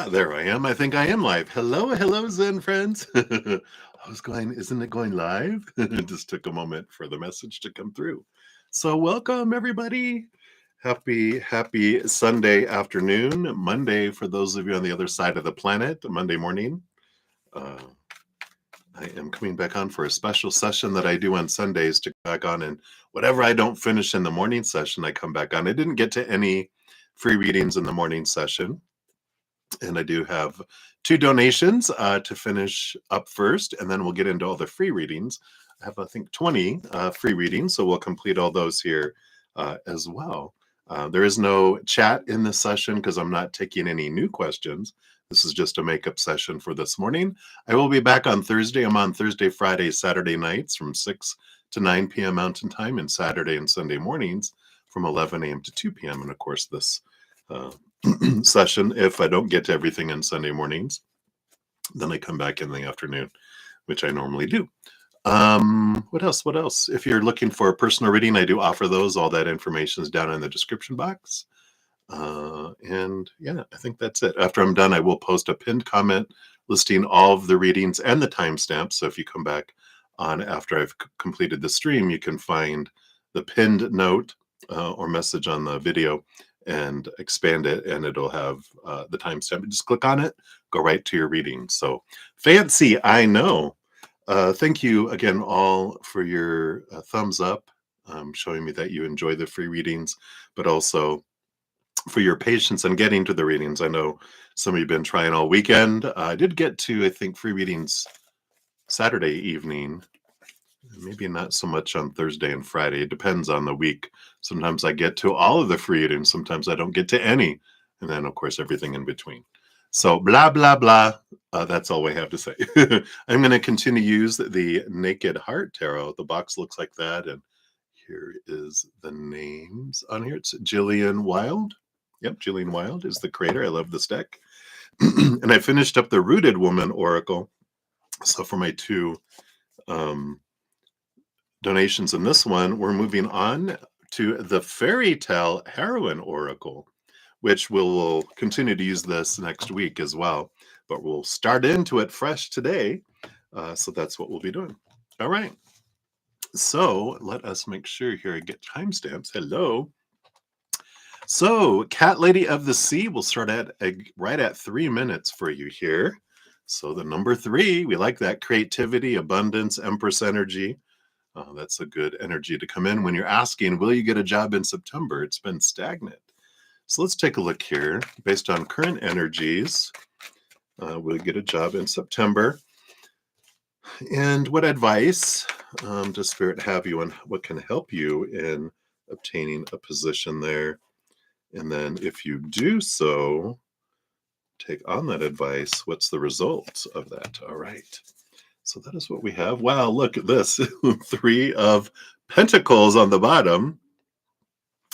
Ah, there I am. I think I am live. Hello, hello, Zen Friends. I was going, isn't it going live? It just took a moment for the message to come through. So, welcome, everybody. Happy Sunday afternoon, Monday for those of you on the other side of the planet, Monday morning. Uh, I am coming back on for a special session that I do on Sundays to come back on, and whatever I don't finish in the morning session, I come back on. I didn't get to any free readings in the morning session. And I do have two donations to finish up first, and then we'll get into all the free readings. I have, I think, 20 free readings, so we'll complete all those here as well. There is no chat in this session because I'm not taking any new questions. This is just a makeup session for this morning. I will be back on Thursday. I'm on Thursday, Friday, Saturday nights from 6 to 9 p.m. Mountain Time, and Saturday and Sunday mornings from 11 a.m. to 2 p.m. And of course, this session, if I don't get to everything on Sunday mornings, then I come back in the afternoon, which I normally do. What else? If you're looking for a personal reading, I do offer those. All that information is down in the description box. And yeah, I think that's it. After I'm done, I will post a pinned comment listing all of the readings and the timestamps. So if you come back on after I've completed the stream, you can find the pinned note or message on the video and expand it, and it'll have the timestamp. Just click on it, go right to your reading. So fancy, I know. Thank you again all for your thumbs up, showing me that you enjoy the free readings, but also for your patience in getting to the readings. I know some of you have been trying all weekend. I did get to, I think, free readings Saturday evening. Maybe not so much on Thursday and Friday. It depends on the week. Sometimes I get to all of the free readings. Sometimes I don't get to any. And then, of course, everything in between. So blah, blah, blah. That's all we have to say. I'm going to continue to use the Naked Heart Tarot. The box looks like that. And here is the names on here. It's Jillian Wild. Yep, Jillian Wild is the creator. I love this deck. And I finished up the Rooted Woman Oracle. So for my two donations in this one, we're moving on to the Fairy Tale Heroine Oracle, which we'll continue to use this next week as well. But we'll start into it fresh today. So that's what we'll be doing. All right. So let us make sure here I get timestamps. Hello. So Cat Lady of the Sea will start at right at 3 minutes for you here. So the number 3, we like that. Creativity, abundance, Empress energy. That's a good energy to come in when you're asking, will you get a job in September? It's been stagnant. So let's take a look here. Based on current energies, will you get a job in September? And what advice does Spirit have you on what can help you in obtaining a position there? And then if you do so, take on that advice. What's the result of that? All right. So that is what we have. Wow, look at this. 3 of Pentacles on the bottom.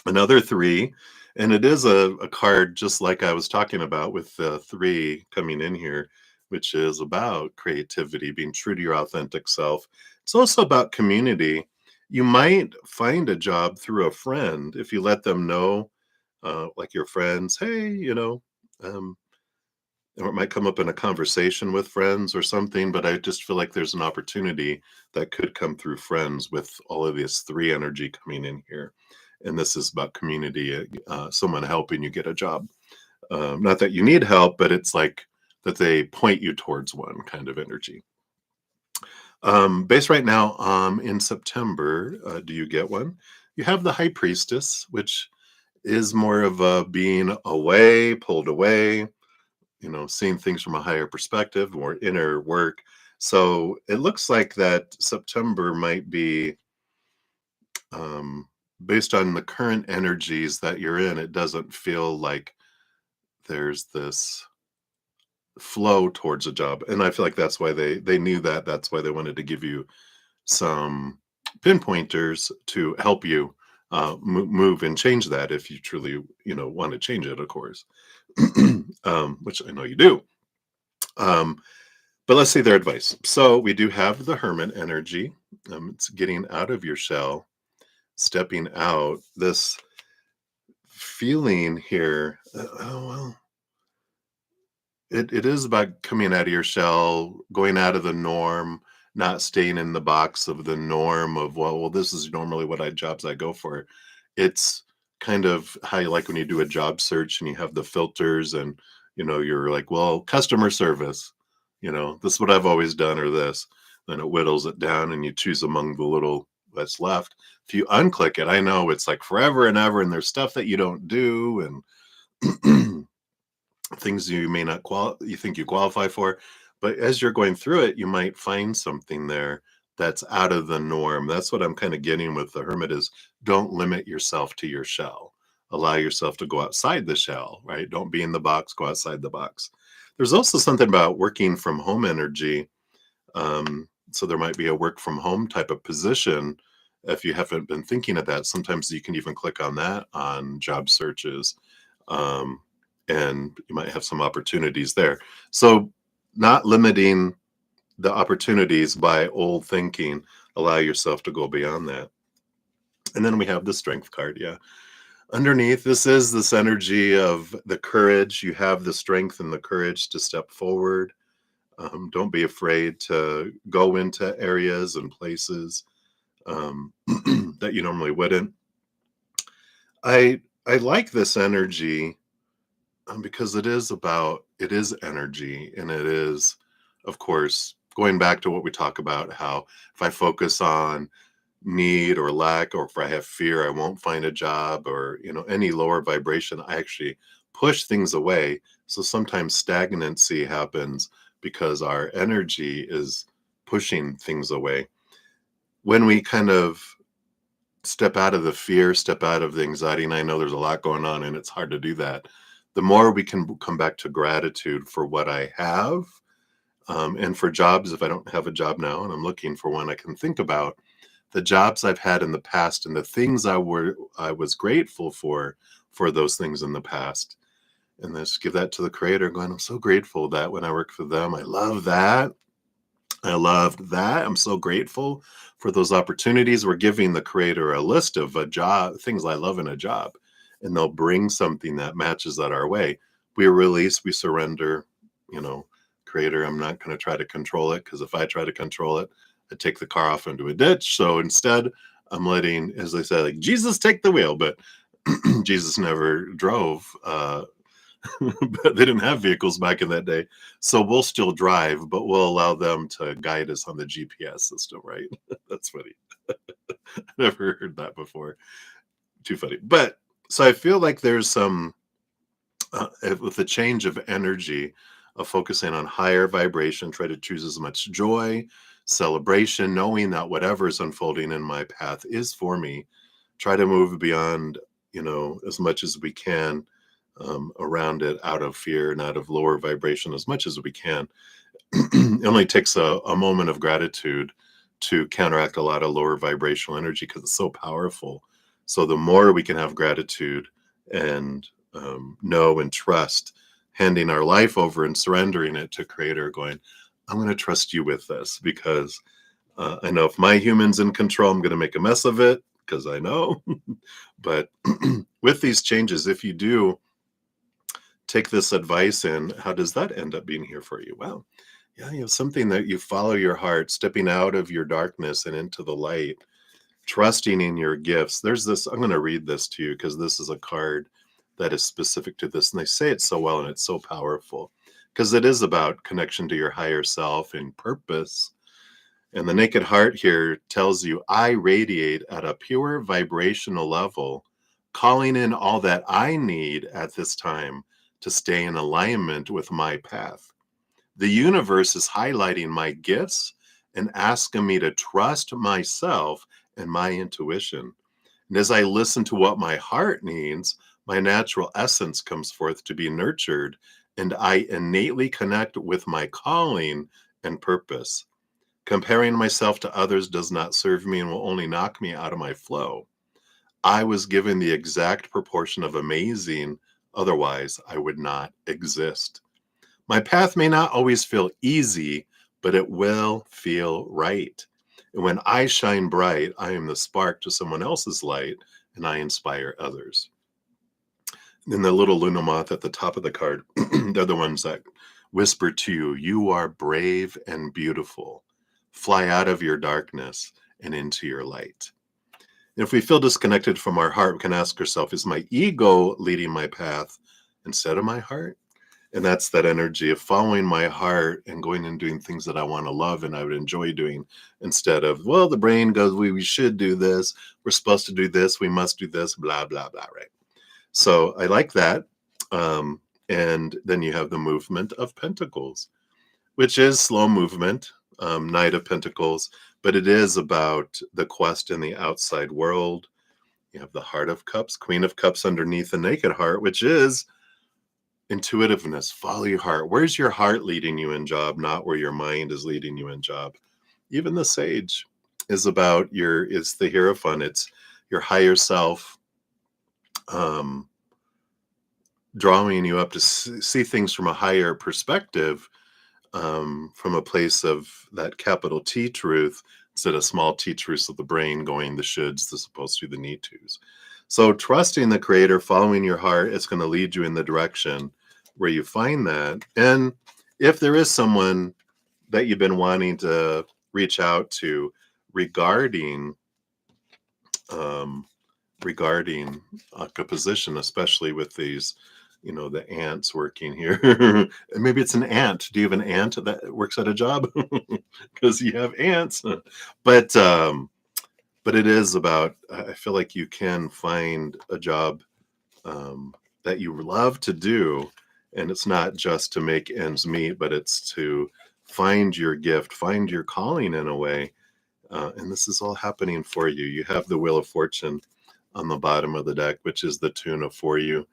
Another 3. And it is a card just like I was talking about with the 3 coming in here, which is about creativity, being true to your authentic self. It's also about community. You might find a job through a friend if you let them know, like your friends, hey, or it might come up in a conversation with friends or something, but I just feel like there's an opportunity that could come through friends with all of this 3 energy coming in here. And this is about community, someone helping you get a job. Not that you need help, but it's like that they point you towards one kind of energy. Based right now in September, do you get one? You have the High Priestess, which is more of a being away, pulled away, seeing things from a higher perspective, more inner work. So it looks like that September might be, based on the current energies that you're in, it doesn't feel like there's this flow towards a job. And I feel like that's why they knew that. That's why they wanted to give you some pinpointers to help you move and change that if you truly, want to change it, of course, which I know you do. But let's see their advice. So we do have the Hermit energy. It's getting out of your shell, stepping out. This feeling here, it is about coming out of your shell, going out of the norm, not staying in the box of the norm of, well, this is normally what jobs I go for. It's kind of how you like when you do a job search and you have the filters and, you're like, well, customer service, this is what I've always done or this. Then it whittles it down and you choose among the little that's left. If you unclick it, I know it's like forever and ever, and there's stuff that you don't do and things you may not you think you qualify for, but as you're going through it you might find something there that's out of the norm. That's what I'm kind of getting with the hermit is, don't limit yourself to your shell. Allow yourself to go outside the shell, right? Don't be in the box, go outside the box. There's also something about working from home energy. So there might be a work from home type of position. If you haven't been thinking of that, sometimes you can even click on that on job searches. um, and you might have some opportunities there. So not limiting the opportunities by old thinking, allow yourself to go beyond that. And then we have the strength card. Yeah. Underneath, this is this energy of the courage. You have the strength and the courage to step forward. Don't be afraid to go into areas and places that you normally wouldn't. I like this energy because it is energy, and it is, of course, going back to what we talk about, how if I focus on need or lack, or if I have fear I won't find a job, or any lower vibration, I actually push things away. So sometimes stagnancy happens because our energy is pushing things away. When we kind of step out of the fear, step out of the anxiety, and I know there's a lot going on and it's hard to do that, the more we can come back to gratitude for what I have. And for jobs, if I don't have a job now and I'm looking for one, I can think about the jobs I've had in the past and the things I was grateful for those things in the past. And just give that to the creator, going, I'm so grateful that when I work for them, I love that. I loved that. I'm so grateful for those opportunities. We're giving the creator a list of a job, things I love in a job, and they'll bring something that matches that our way. We release, we surrender, you know, creator, I'm not going to try to control it, because if I try to control it, I take the car off into a ditch. So instead, I'm letting, as I said, like Jesus take the wheel, but Jesus never drove. But they didn't have vehicles back in that day. So we'll still drive, but we'll allow them to guide us on the GPS system, right? That's funny. Never heard that before. Too funny. But so I feel like there's some, with the change of energy, of focusing on higher vibration, try to choose as much joy, celebration, knowing that whatever is unfolding in my path is for me. Try to move beyond, as much as we can, around it, out of fear and out of lower vibration as much as we can. It only takes a moment of gratitude to counteract a lot of lower vibrational energy, because it's so powerful. So the more we can have gratitude and know and trust, handing our life over and surrendering it to creator, going, I'm going to trust you with this, because I know if my human's in control, I'm going to make a mess of it, because I know. But with these changes, if you do take this advice in, how does that end up being here for you? Well, yeah, you have something that you follow your heart, stepping out of your darkness and into the light, trusting in your gifts. There's this, I'm going to read this to you because this is a card that is specific to this. And they say it so well, and it's so powerful, because it is about connection to your higher self and purpose. And the naked heart here tells you, I radiate at a pure vibrational level, calling in all that I need at this time to stay in alignment with my path. The universe is highlighting my gifts and asking me to trust myself and my intuition. And as I listen to what my heart needs, my natural essence comes forth to be nurtured, and I innately connect with my calling and purpose. Comparing myself to others does not serve me and will only knock me out of my flow. I was given the exact proportion of amazing, otherwise I would not exist. My path may not always feel easy, but it will feel right. And when I shine bright, I am the spark to someone else's light, and I inspire others. And the little Luna moth at the top of the card, they're the ones that whisper to you, you are brave and beautiful. Fly out of your darkness and into your light. If we feel disconnected from our heart, we can ask ourselves, is my ego leading my path instead of my heart? And that's that energy of following my heart and going and doing things that I want to love and I would enjoy doing, instead of, well, the brain goes, we should do this. We're supposed to do this. We must do this, blah, blah, blah, right? So I like that. And then you have the movement of Pentacles, which is slow movement, Knight of Pentacles, but it is about the quest in the outside world. You have the Heart of Cups, Queen of Cups underneath the Naked Heart, which is intuitiveness. Follow your heart. Where's your heart leading you in job, not where your mind is leading you in job. Even the Sage is about it's the Hierophant. It's your higher self, drawing you up to see things from a higher perspective, from a place of that capital T truth instead of small t truths of the brain going the shoulds, the supposed to, the need tos. So trusting the creator, following your heart, it's going to lead you in the direction where you find that. And if there is someone that you've been wanting to reach out to regarding a position, especially with these, the ants working here. And maybe it's an ant. Do you have an ant that works at a job? Because you have ants. But it is about, I feel like you can find a job that you love to do, and it's not just to make ends meet, but it's to find your gift, find your calling in a way. And this is all happening for you. You have the Wheel of Fortune on the bottom of the deck, which is the tuna for you.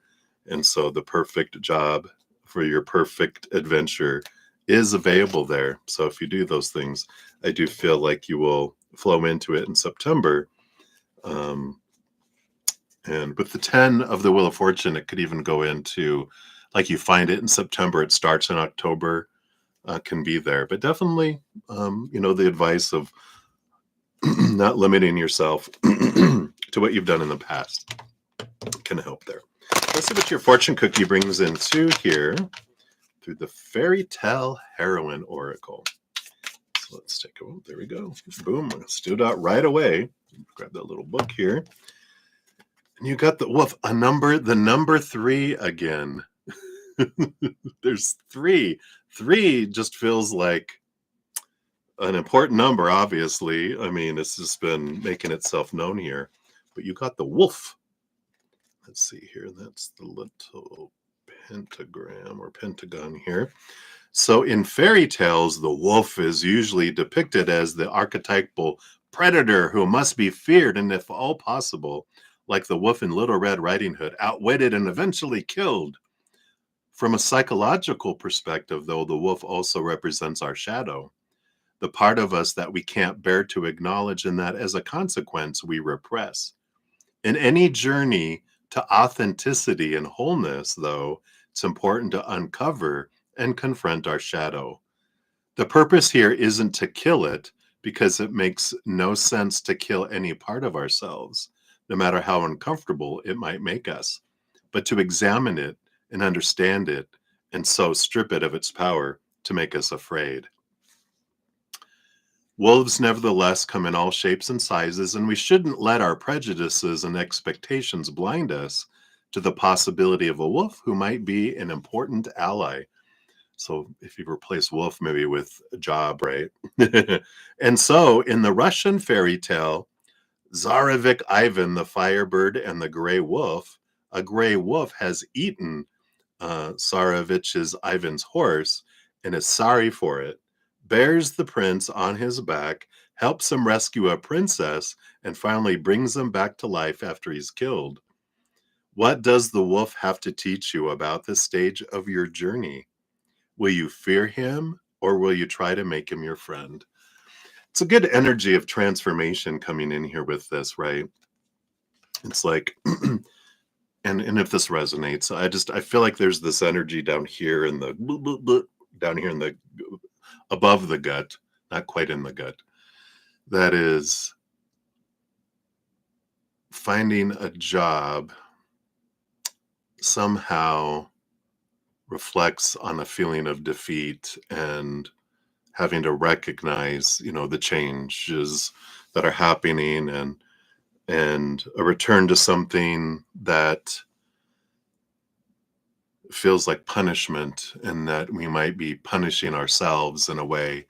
And so the perfect job for your perfect adventure is available there. So if you do those things, I do feel like you will flow into it in September. And with the 10 of the Wheel of Fortune, it could even go into, like, you find it in September, it starts in October, can be there. But definitely, the advice of not limiting yourself to what you've done in the past can help there. Let's see what your fortune cookie brings into here through the Fairy Tale Heroine Oracle. So let's take a look. There we go. Boom. Stood out right away. Grab that little book here. And you got the wolf, the number 3 again. There's 3. 3 just feels like an important number, obviously. I mean, it's just been making itself known here. But you got the wolf. Let's see here. That's the little pentagram or pentagon here. So in fairy tales, the wolf is usually depicted as the archetypal predator who must be feared and, if all possible, like the wolf in Little Red Riding Hood, outwitted and eventually killed. From a psychological perspective, though, the wolf also represents our shadow, the part of us that we can't bear to acknowledge, and that as a consequence, we repress. In any journey to authenticity and wholeness, though, it's important to uncover and confront our shadow. The purpose here isn't to kill it, because it makes no sense to kill any part of ourselves, no matter how uncomfortable it might make us, but to examine it and understand it, and so strip it of its power to make us afraid. Wolves, nevertheless, come in all shapes and sizes, and we shouldn't let our prejudices and expectations blind us to the possibility of a wolf who might be an important ally. So if you replace wolf maybe with a job, right? And so in the Russian fairy tale, Tsarevich Ivan, the Firebird and the Gray Wolf, a gray wolf has eaten Tsarevich's Ivan's horse and is sorry for it, bears the prince on his back, helps him rescue a princess, and finally brings him back to life after he's killed. What does the wolf have to teach you about this stage of your journey? Will you fear him, or will you try to make him your friend? It's a good energy of transformation coming in here with this, right? It's like, and if this resonates, I feel like there's this energy down here in the above the gut, not quite in the gut, that is finding a job somehow reflects on a feeling of defeat and having to recognize, the changes that are happening, and a return to something that feels like punishment, and that we might be punishing ourselves in a way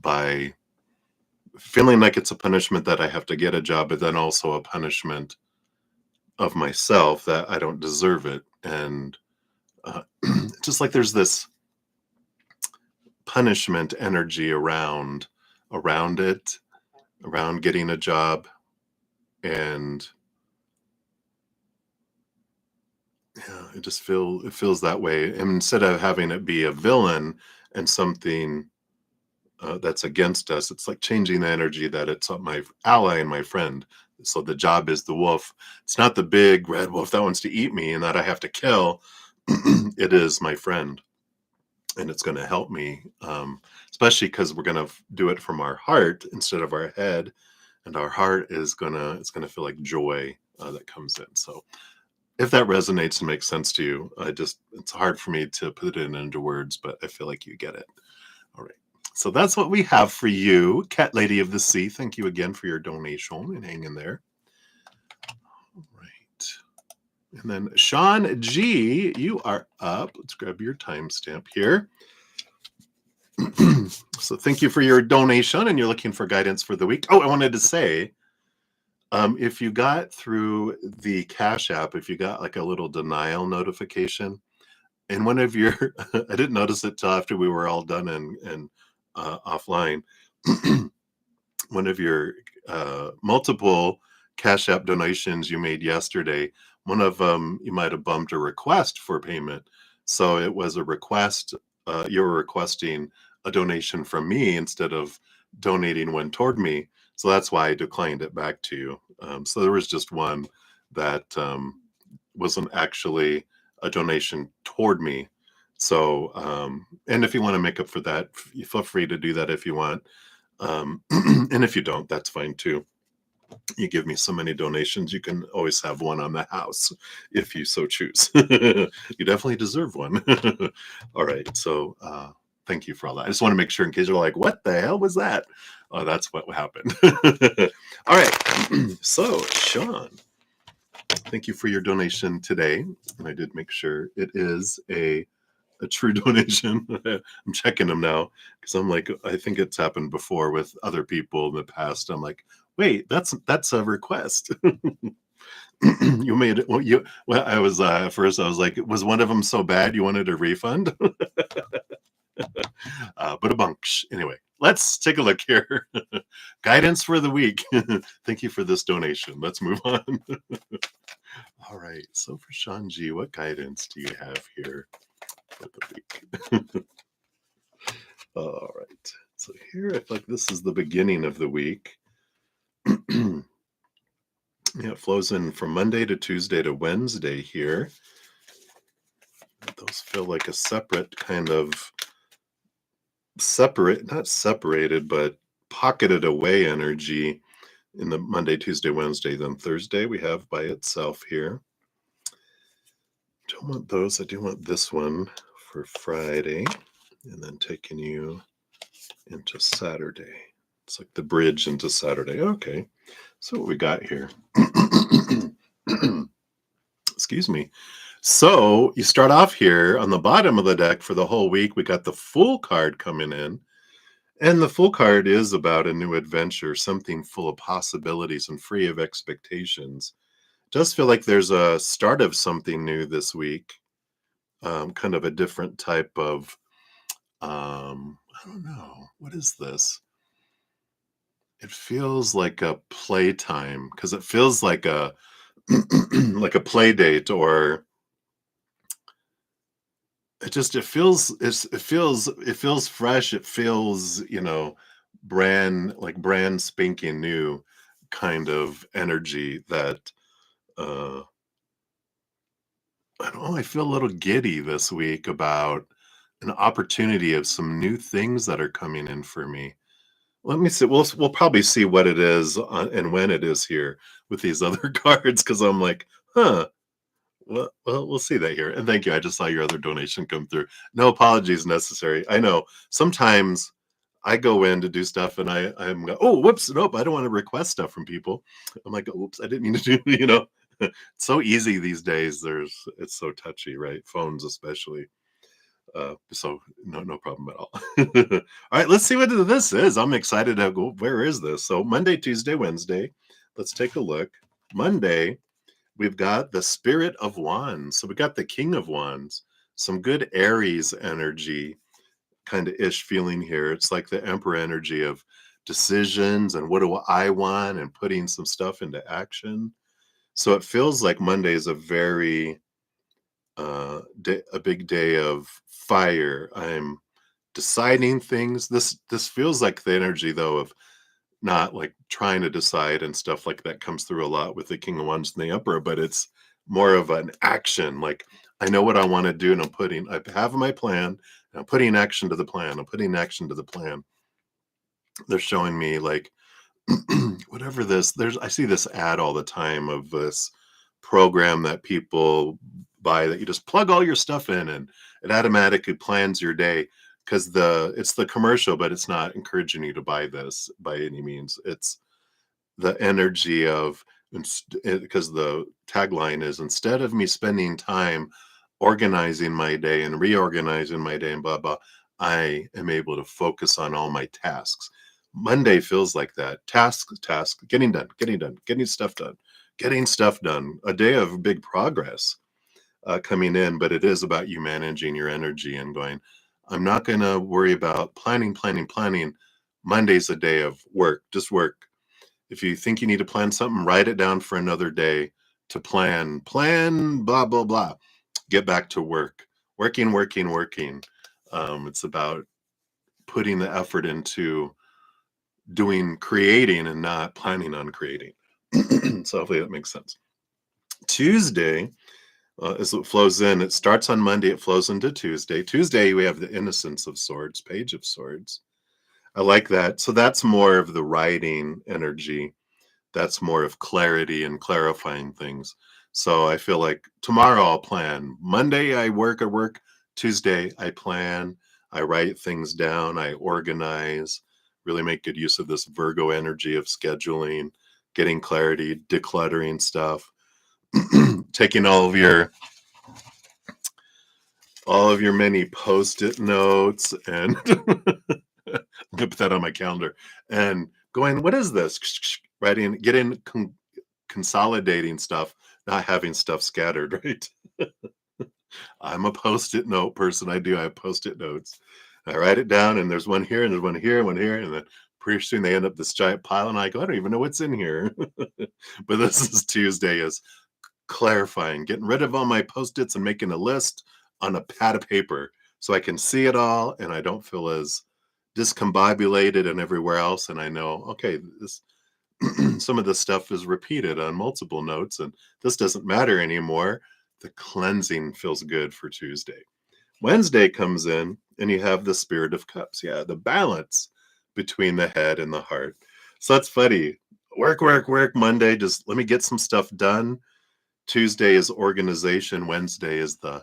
by feeling like it's a punishment that I have to get a job, but then also a punishment of myself that I don't deserve it. And uh, just like there's this punishment energy around it, around getting a job. And yeah, it feels that way. And instead of having it be a villain and something that's against us, it's like changing the energy that it's my ally and my friend. So the job is the wolf. It's not the big red wolf that wants to eat me and that I have to kill. It is my friend, and it's going to help me, especially because we're going to do it from our heart instead of our head. And our heart is it's gonna feel like joy that comes in. So if that resonates and makes sense to you, it's hard for me to put it into words, but I feel like you get it. All right. So that's what we have for you, Cat Lady of the Sea. Thank you again for your donation and hang in there. All right. And then Sean G, you are up. Let's grab your timestamp here. So thank you for your donation, and you're looking for guidance for the week. Oh, I wanted to say, if you got through the Cash App, if you got like a little denial notification, and one of your, I didn't notice it till after we were all done and offline. One of your multiple Cash App donations you made yesterday, one of them you might have bumped a request for payment. So it was a request. You were requesting a donation from me instead of donating one toward me. So that's why I declined it back to you. So there was just one that wasn't actually a donation toward me. So, and if you want to make up for that, you feel free to do that if you want. And if you don't, that's fine too. You give me so many donations, you can always have one on the house if you so choose. You definitely deserve one. All right. So, thank you for all that. I just want to make sure in case you're like, what the hell was that? That's what happened. All right. So, Sean, thank you for your donation today. And I did make sure it is a true donation. I'm checking them now because I'm like, I think it's happened before with other people in the past. I'm like, wait, that's a request. You made it. Well, I was at first I was like, was one of them so bad you wanted a refund? But a bunch. Anyway, let's take a look here. Guidance for the week. Thank you for this donation. Let's move on. All right. So for Sean G, what guidance do you have here for the week? All right. So here, I feel like this is the beginning of the week. Yeah, it flows in from Monday to Tuesday to Wednesday here. Those feel like a separate kind of not separated, but pocketed away energy in the Monday, Tuesday, Wednesday. Then Thursday we have by itself here. Don't want those. I do want this one for Friday, and then taking you into Saturday. It's like the bridge into Saturday. Okay. So what we got here. Excuse me. So you start off here on the bottom of the deck for the whole week. We got the Fool card coming in. And the Fool card is about a new adventure, something full of possibilities and free of expectations. It does feel like there's a start of something new this week. Kind of a different type of, I don't know. What is this? It feels like a playtime because it feels like a like a play date, or it feels fresh. It feels, brand spanking new kind of energy that I don't know, I feel a little giddy this week about an opportunity of some new things that are coming in for me. Let me see. We'll probably see what it is and when it is here with these other cards, because I'm like, huh, Well, we'll see that here. And thank you. I just saw your other donation come through. No apologies necessary. I know sometimes I go in to do stuff and I'm go, oh, whoops, nope, I don't want to request stuff from people. I'm like, oops, I didn't mean to do, it's so easy these days. It's so touchy, right? Phones especially. So no problem at all. All right, let's see what this is. I'm excited to go. Where is this? So Monday, Tuesday, Wednesday. Let's take a look. Monday, we've got the Spirit of Wands. So we got the King of Wands. Some good Aries energy kind of ish feeling here. It's like the Emperor energy of decisions and what do I want and putting some stuff into action. So it feels like Monday is a very a big day of fire. I'm deciding things. This feels like the energy though of not like trying to decide and stuff like that comes through a lot with the King of Wands and the Emperor, but it's more of an action. Like I know what I want to do, and I have my plan, and I'm putting action to the plan. I'm putting action to the plan. They're showing me like whatever this I see this ad all the time of this program that people buy that you just plug all your stuff in and it automatically plans your day because it's the commercial, but it's not encouraging you to buy this by any means. It's the energy of because the tagline is instead of me spending time organizing my day and reorganizing my day and blah blah, I am able to focus on all my tasks. Monday feels like that. Task, getting stuff done. A day of big progress coming in, but it is about you managing your energy and going, I'm not going to worry about planning. Monday's a day of work, just work. If you think you need to plan something, write it down for another day to plan, blah, blah, blah. Get back to work, working. It's about putting the effort into creating and not planning on creating. So hopefully that makes sense. Tuesday is what flows in. It starts on Monday, it flows into Tuesday. Tuesday, we have the Innocence of Swords, Page of Swords. I like that. So that's more of the writing energy. That's more of clarity and clarifying things. So I feel like tomorrow I'll plan. Monday I work at work. Tuesday I plan. I write things down. I organize. Really make good use of this Virgo energy of scheduling, getting clarity, decluttering stuff, taking all of your many post-it notes and put that on my calendar and going, what is this? Writing, consolidating stuff, not having stuff scattered, right? I'm a post-it note person. I have post-it notes. I write it down and there's one here and there's one here and one here. And then pretty soon they end up this giant pile and I go, I don't even know what's in here. But this is Tuesday is clarifying, getting rid of all my post-its and making a list on a pad of paper so I can see it all and I don't feel as discombobulated and everywhere else. And I know, okay, this some of this stuff is repeated on multiple notes and this doesn't matter anymore. The cleansing feels good for Tuesday. Wednesday comes in and you have the Spirit of Cups. Yeah, the balance between the head and the heart. So that's funny. Work. Monday, just let me get some stuff done. Tuesday is organization. Wednesday is all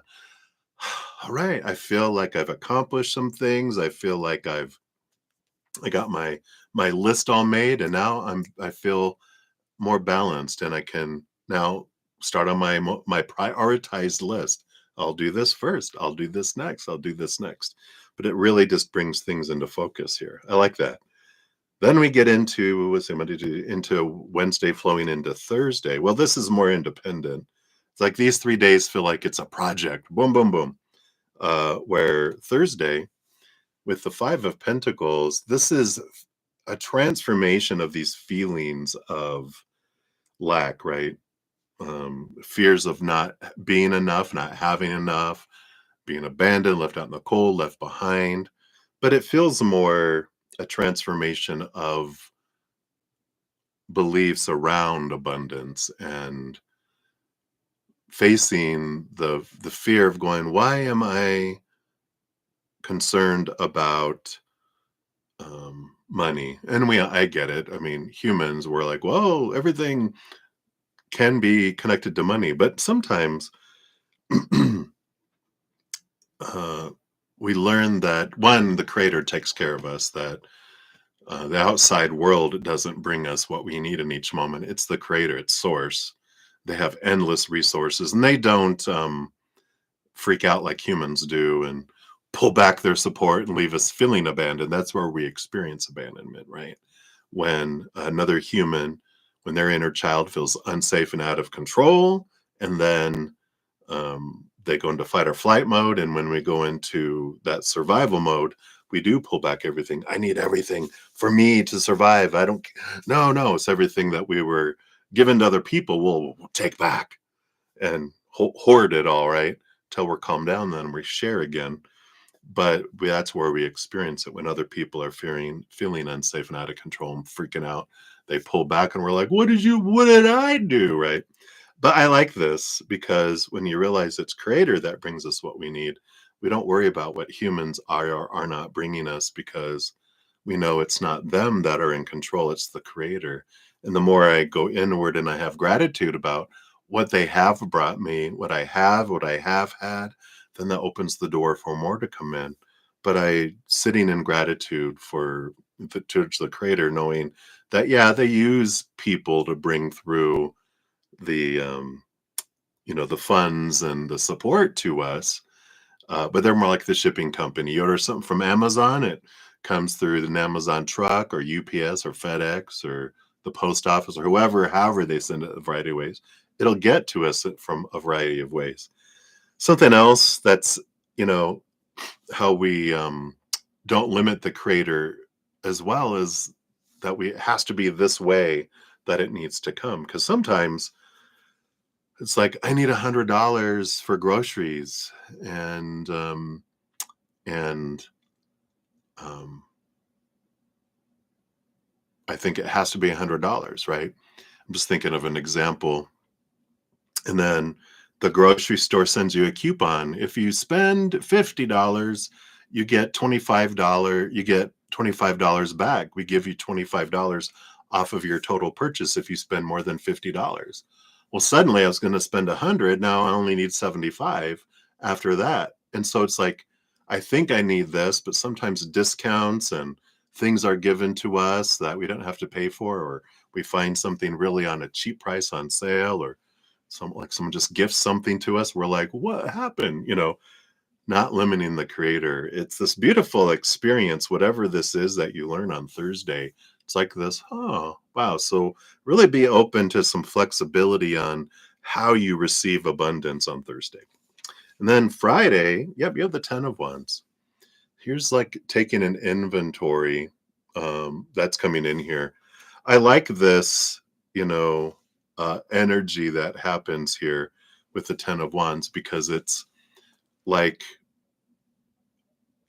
right. I feel like I've accomplished some things. I feel like I got my list all made, and now I feel more balanced, and I can now start on my prioritized list. I'll do this first. I'll do this next. I'll do this next. But it really just brings things into focus here. I like that. Then we get into into Wednesday flowing into Thursday. Well, this is more independent. It's like these 3 days feel like it's a project. Boom, boom, boom. Where Thursday with the Five of Pentacles, this is a transformation of these feelings of lack, right? Fears of not being enough, not having enough, being abandoned, left out in the cold, left behind. But it feels more a transformation of beliefs around abundance and facing the fear of going, why am I concerned about money? And I get it. I mean, humans were like, whoa, everything can be connected to money, but sometimes uh, we learn that one, the creator takes care of us, that the outside world doesn't bring us what we need in each moment. It's the creator, it's source. They have endless resources, and they don't freak out like humans do and pull back their support and leave us feeling abandoned. That's where we experience abandonment, right? When another human, when their inner child feels unsafe and out of control, and then they go into fight or flight mode. And when we go into that survival mode, we do pull back everything. I need everything for me to survive. I don't, no, it's everything that we were given to other people, we'll take back and hoard it all, right? Till we're calmed down, then we share again. But that's where we experience it when other people are feeling unsafe and out of control and freaking out. They pull back and we're like, what did I do? Right. But I like this because when you realize it's creator that brings us what we need, we don't worry about what humans are or are not bringing us, because we know it's not them that are in control, it's the creator. And the more I go inward and I have gratitude about what they have brought me, what I have had, then that opens the door for more to come in. But I sitting in gratitude for towards the creator, knowing that, yeah, they use people to bring through the the funds and the support to us, but they're more like the shipping company. You order something from Amazon, it comes through an Amazon truck or UPS or FedEx or the post office or whoever, however they send it a variety of ways. It'll get to us from a variety of ways. Something else that's, you know, how we don't limit the creator as well as that we it has to be this way that it needs to come. Because sometimes it's like, I need $100 for groceries, and um, I think it has to be $100, right? I'm just thinking of an example. And then the grocery store sends you a coupon. If you spend $50, you get $25 back. We give you $25 off of your total purchase if you spend more than $50. Well, suddenly I was going to spend 100. Now I only need 75 after that. And so it's like, I think I need this, but sometimes discounts and things are given to us that we don't have to pay for, or we find something really on a cheap price on sale, or someone just gifts something to us. We're like, what happened? Not limiting the creator. It's this beautiful experience, whatever this is that you learn on Thursday. It's like this, oh, wow. So really be open to some flexibility on how you receive abundance on Thursday. And then Friday, yep, you have the 10 of Wands. Here's like taking an inventory that's coming in here. I like this, energy that happens here with the 10 of Wands, because it's like,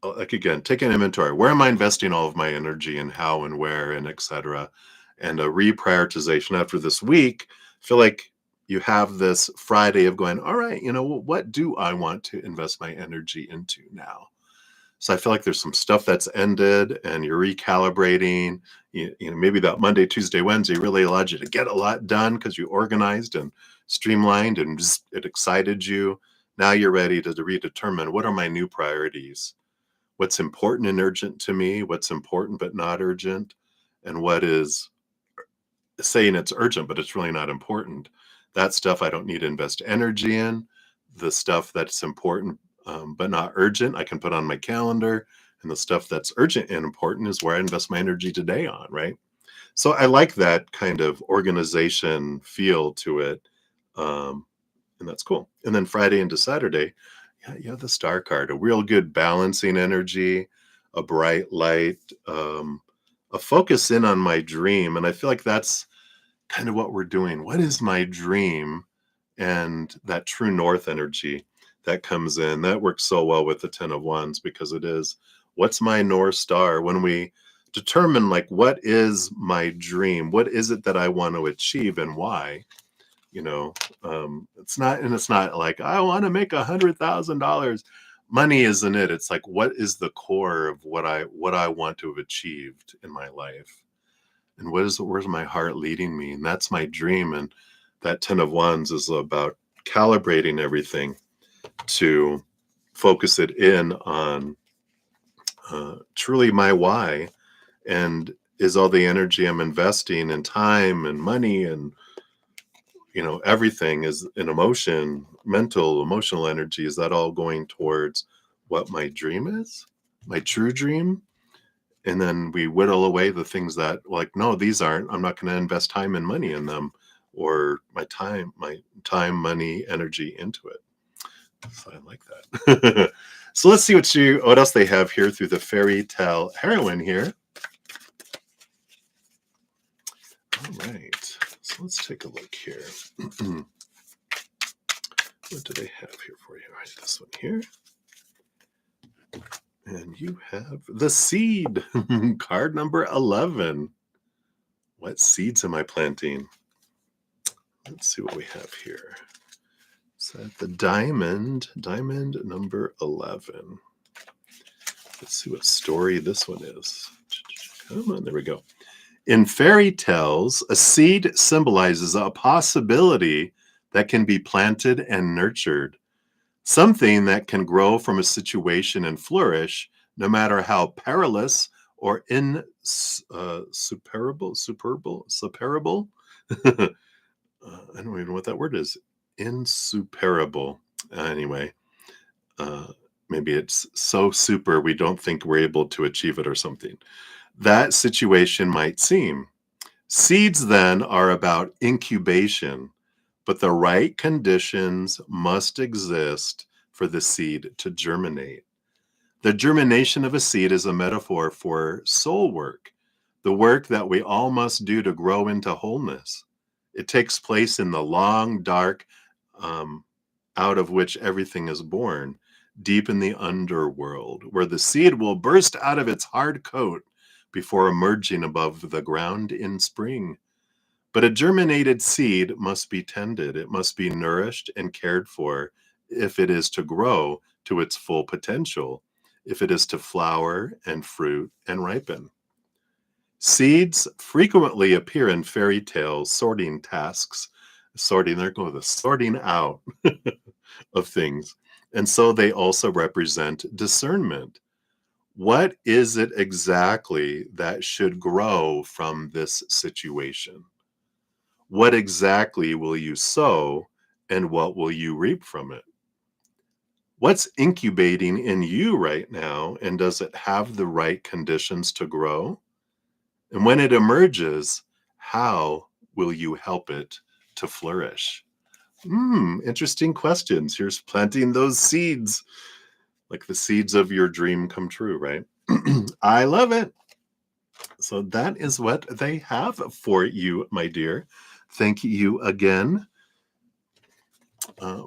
again, take an inventory. Where am I investing all of my energy, and how and where and etc. And a reprioritization after this week. I feel like you have this Friday of going, all right, what do I want to invest my energy into now? So I feel like there's some stuff that's ended and you're recalibrating. Maybe that Monday, Tuesday, Wednesday really allowed you to get a lot done because you organized and streamlined and just it excited you. Now you're ready to redetermine, what are my new priorities? What's important and urgent to me? What's important but not urgent? And what is saying it's urgent, but it's really not important? That stuff I don't need to invest energy in. The stuff that's important but not urgent, I can put on my calendar. And the stuff that's urgent and important is where I invest my energy today on, right? So I like that kind of organization feel to it. Um, and that's cool. And then Friday into Saturday, yeah, you have the star card, a real good balancing energy, a bright light, a focus in on my dream. And I feel like that's kind of what we're doing. What is my dream? And that true north energy that comes in, that works so well with the 10 of Wands, because it is, what's my North Star? When we determine, like, what is my dream? What is it that I want to achieve and why? It's not like I want to make $100,000. Money isn't it. It's like, what is the core of what I want to have achieved in my life? And where's my heart leading me? And that's my dream. And that 10 of Wands is about calibrating everything. to focus it in on truly my why, and is all the energy I'm investing in time and money and everything is an emotion, mental, emotional energy. Is that all going towards what my dream is, my true dream? And then we whittle away the things that, like, no, these aren't. I'm not going to invest time and money in them, or my time, money, energy into it. So I like that. So let's see what else they have here through the fairy tale heroine here. All right. So let's take a look here. What do they have here for you? All right, this one here. And you have the seed, card number 11. What seeds am I planting? Let's see what we have here. So the diamond number 11. Let's see what story this one is. Come on, there we go. In fairy tales, a seed symbolizes a possibility that can be planted and nurtured. Something that can grow from a situation and flourish, no matter how perilous or insuperable. I don't even know what that word is. Insuperable. Anyway, maybe it's so super we don't think we're able to achieve it or something. That situation might seem. Seeds then are about incubation, but the right conditions must exist for the seed to germinate. The germination of a seed is a metaphor for soul work, the work that we all must do to grow into wholeness. It takes place in the long, dark, out of which everything is born, deep in the underworld, where the seed will burst out of its hard coat before emerging above the ground in spring. But a germinated seed must be tended. It must be nourished and cared for if it is to grow to its full potential, if it is to flower and fruit and ripen. Seeds frequently appear in fairy tales, sorting tasks, there go the sorting out of things. And so they also represent discernment. What is it exactly that should grow from this situation? What exactly will you sow and what will you reap from it? What's incubating in you right now, and does it have the right conditions to grow? And when it emerges, how will you help it to flourish? Interesting questions. Here's planting those seeds, like the seeds of your dream come true, right? I love it. So that is what they have for you, my dear. Thank you again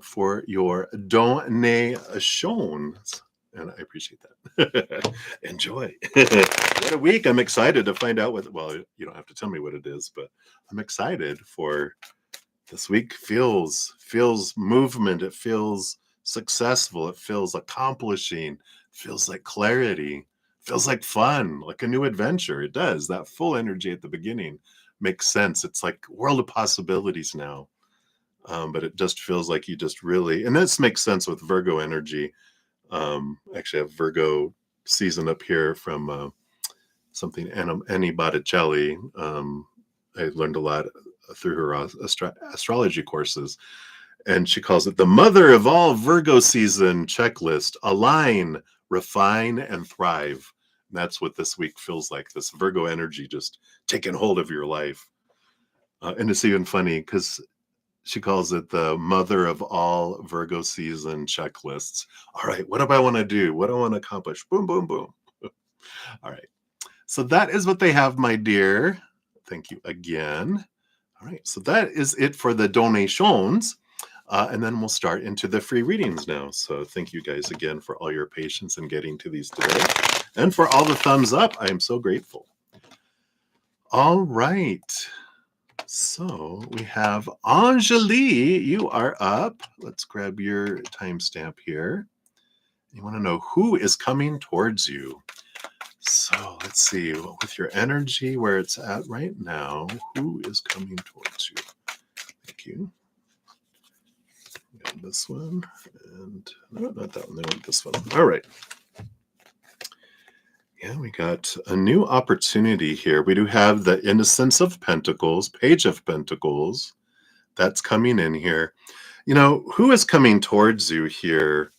for your donations. And I appreciate that. Enjoy. What a week. I'm excited to find out well, you don't have to tell me what it is, but I'm excited for this week. Feels movement. It feels successful. It feels accomplishing. Feels like clarity. Feels like fun, like a new adventure. It does. That full energy at the beginning makes sense. It's like world of possibilities now. But it just feels like you just really, and this makes sense with Virgo energy. Actually, I have Virgo season up here from something Annie Botticelli. I learned a lot through her astrology courses, and she calls it the mother of all Virgo season checklist: align, refine, and thrive. And that's what this week feels like. This Virgo energy just taking hold of your life. And it's even funny because she calls it the mother of all Virgo season checklists. All right, what do I want to do? What do I want to accomplish? Boom, boom, boom. All right. So that is what they have, my dear. Thank you again. All right. So that is it for the donations. And then we'll start into the free readings now. So thank you guys again for all your patience in getting to these today and for all the thumbs up. I am so grateful. All right. So we have Anjali. You are up. Let's grab your timestamp here. You want to know who is coming towards you. So let's see, with your energy where it's at right now, who is coming towards you? Thank you. this one. And no, not that one. They want this one. All right. Yeah, we got a new opportunity here. We do have the Innocence of Pentacles, Page of Pentacles. That's coming in here. You know, who is coming towards you here?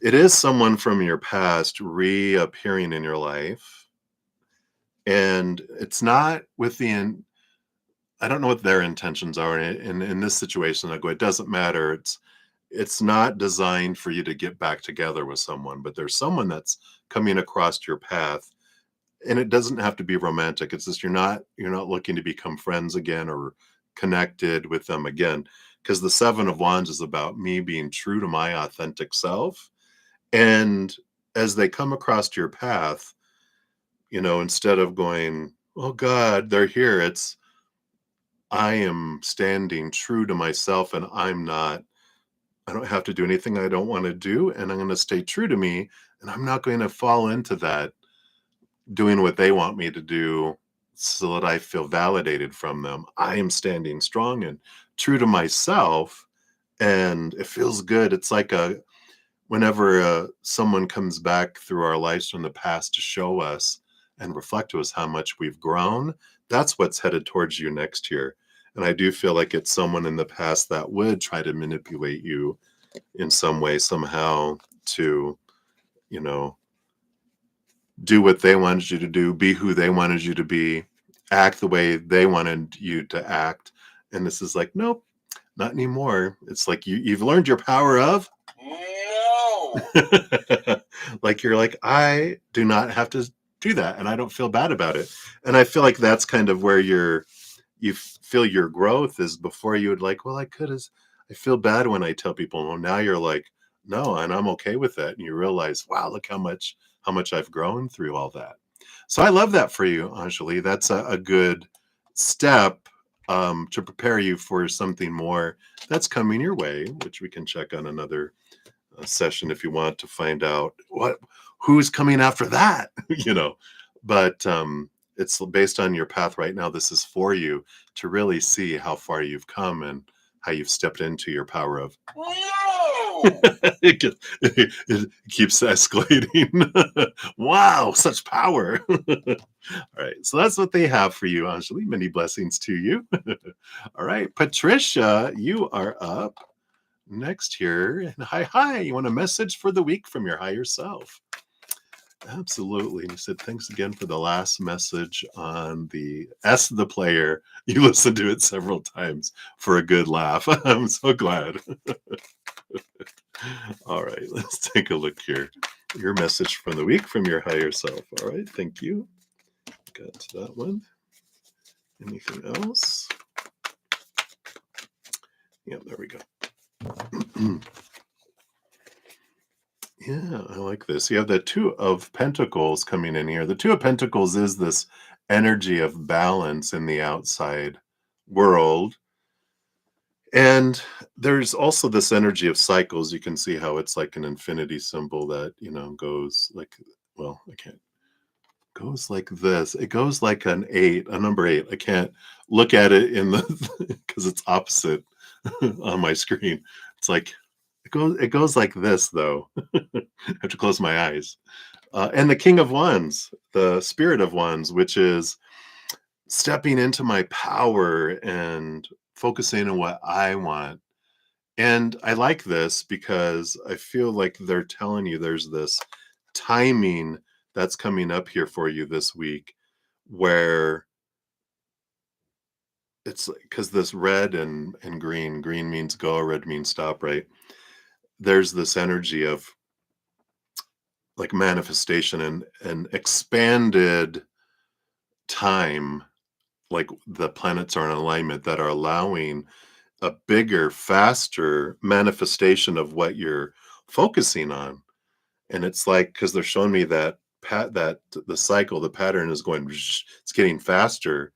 It is someone from your past reappearing in your life. And it's not with the I don't know what their intentions are in this situation. I go, it doesn't matter. It's not designed for you to get back together with someone, but there's someone that's coming across your path, and it doesn't have to be romantic. It's just you're not looking to become friends again or connected with them again, because the Seven of Wands is about me being true to my authentic self. And as they come across your path, instead of going, oh God, they're here, it's I am standing true to myself, and I don't have to do anything I don't want to do, and I'm going to stay true to me, and I'm not going to fall into that doing what they want me to do so that I feel validated from them. I am standing strong and true to myself, and it feels good. It's like whenever someone comes back through our lives from the past to show us and reflect to us how much we've grown, that's what's headed towards you next year. And I do feel like it's someone in the past that would try to manipulate you in some way, somehow, to, do what they wanted you to do, be who they wanted you to be, act the way they wanted you to act. And this is like, nope, not anymore. It's like you've learned your power of no. Like you're like, I do not have to do that, and I don't feel bad about it. And I feel like that's kind of where you feel your growth is. Before you would like, well, I feel bad when I tell people. Well, now you're like, no, and I'm okay with that. And you realize, wow, look how much I've grown through all that. So I love that for you, Anjali. That's a good step to prepare you for something more that's coming your way, which we can check on another session if you want to find out who's coming after that. But it's based on your path right now. This is for you to really see how far you've come and how you've stepped into your power of it keeps escalating. Wow, such power. All right, so that's what they have for you, Anjali. Many blessings to you. All right, Patricia, you are up next here. And hi, you want a message for the week from your higher self? Absolutely. And you said, thanks again for the last message on the S the player. You listened to it several times for a good laugh. I'm so glad. All right, let's take a look here. Your message from the week from your higher self. All right, thank you. Got that one. Anything else? Yep, there we go. Yeah, I like this. You have the Two of Pentacles coming in here. The Two of Pentacles is this energy of balance in the outside world. And there's also this energy of cycles. You can see how it's like an infinity symbol that, goes like, well, I can't, goes like this. It goes like a number 8. I can't look at it in the, because it's opposite on my screen. It's like, it goes like this, though. I have to close my eyes. And the King of Wands, the Spirit of Wands, which is stepping into my power and focusing on what I want. And I like this because I feel like they're telling you there's this timing that's coming up here for you this week, where it's because this red and green means go, red means stop, right? There's this energy of like manifestation and expanded time, like the planets are in alignment, that are allowing a bigger, faster manifestation of what you're focusing on. And it's like, because they're showing me that that the cycle, the pattern is going, it's getting faster.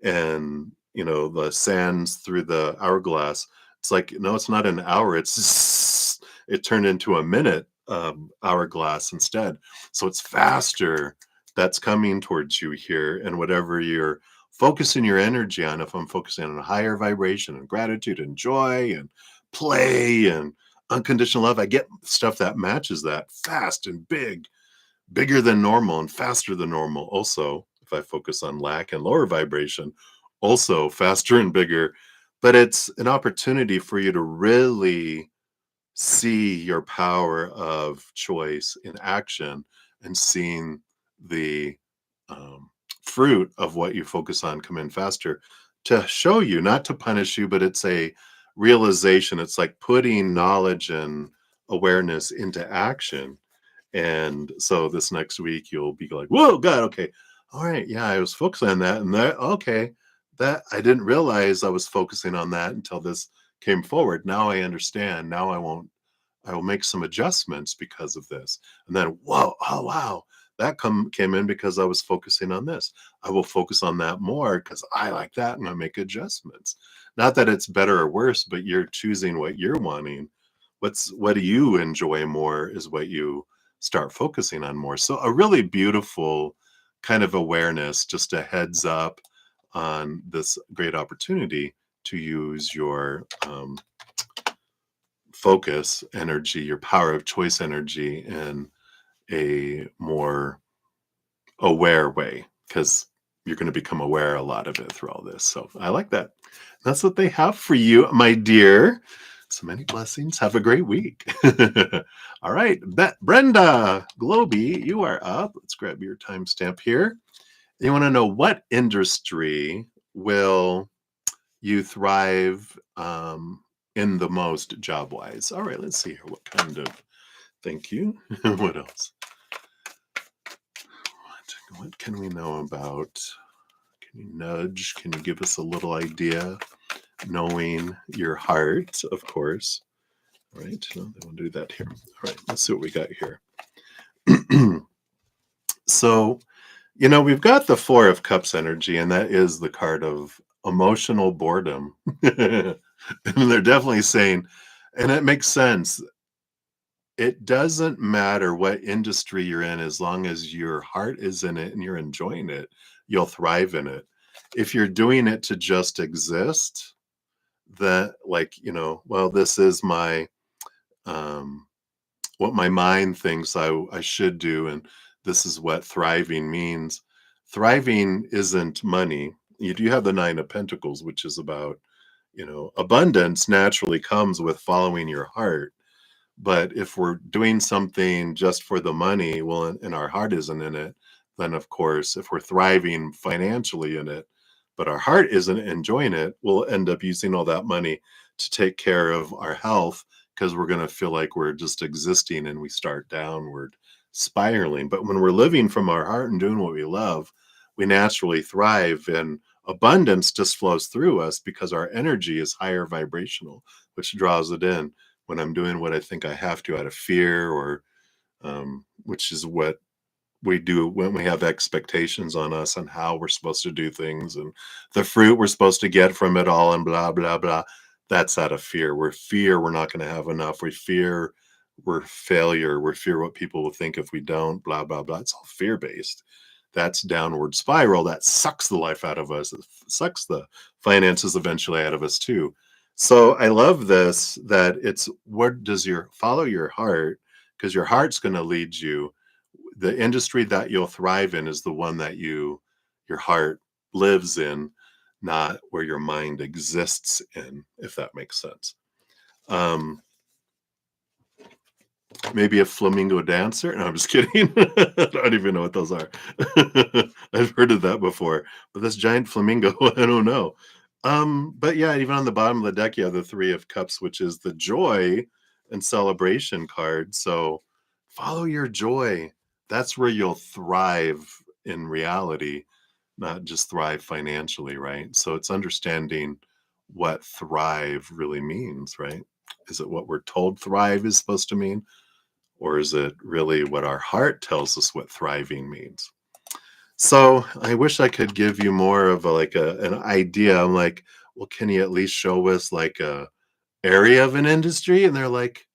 And the sands through the hourglass, it's like, no, it's not an hour, it turned into a minute hourglass instead. So it's faster that's coming towards you here. And whatever you're focusing your energy on, if I'm focusing on a higher vibration and gratitude and joy and play and unconditional love. I get stuff that matches that, fast and big, bigger than normal and faster than normal. Also, if I focus on lack and lower vibration, also faster and bigger. But it's an opportunity for you to really see your power of choice in action and seeing the um, fruit of what you focus on come in faster to show you, not to punish you, but it's a realization. It's like putting knowledge and awareness into action. And so this next week, you'll be like, whoa, God, okay. All right. Yeah, I was focusing on that. And that, okay, that I didn't realize I was focusing on that until this came forward. Now I understand. Now I will make some adjustments because of this. And then, whoa, oh wow, that came in because I was focusing on this. I will focus on that more because I like that and I make adjustments. Not that it's better or worse, but you're choosing what you're wanting. What do you enjoy more is what you start focusing on more. So a really beautiful kind of awareness, just a heads up on this great opportunity to use your focus energy, your power of choice energy in a more aware way, because you're going to become aware a lot of it through all this. So I like that. That's what they have for you, my dear. So many blessings. Have a great week. All right. Brenda Globy, you are up. Let's grab your timestamp here. You want to know what industry will you thrive in the most job wise? All right, let's see here. What kind of, thank you. What else? What can we know about? Can you nudge? Can you give us a little idea? Knowing your heart, of course. All right, no, they won't do that here. All right, let's see what we got here. So, we've got the Four of Cups energy, and that is the card of emotional boredom. And they're definitely saying, and it makes sense. It doesn't matter what industry you're in, as long as your heart is in it and you're enjoying it, you'll thrive in it. If you're doing it to just exist, that, like, well, this is my what my mind thinks I should do, and this is what thriving means. Thriving isn't money. You do have the Nine of Pentacles, which is about, abundance naturally comes with following your heart. But if we're doing something just for the money, well, and our heart isn't in it, then of course, if we're thriving financially in it, but our heart isn't enjoying it, we'll end up using all that money to take care of our health, because we're going to feel like we're just existing and we start downward spiraling. But when we're living from our heart and doing what we love, we naturally thrive, and abundance just flows through us because our energy is higher vibrational, which draws it in. When I'm doing what I think I have to out of fear, or which is what we do when we have expectations on us and how we're supposed to do things and the fruit we're supposed to get from it all and blah, blah, blah. That's out of fear. We fear we're not going to have enough. We fear we're failure. We fear what people will think if we don't, blah, blah, blah. It's all fear based. That's downward spiral. That sucks the life out of us. It sucks the finances eventually out of us too. So I love this, that it's, what does your follow your heart, because your heart's going to lead you. The industry that you'll thrive in is the one that your heart lives in, not where your mind exists in, if that makes sense. Um, Maybe a flamingo dancer. No, I'm just kidding. I don't even know what those are. I've heard of that before, but this giant flamingo, I don't know. But yeah, even on the bottom of the deck, you have the Three of Cups, which is the joy and celebration card. So follow your joy. That's where you'll thrive in reality, not just thrive financially, right? So it's understanding what thrive really means, right? Is it what we're told thrive is supposed to mean? Or is it really what our heart tells us what thriving means? So I wish I could give you more of an idea. I'm like, well, can you at least show us like a area of an industry? And they're like,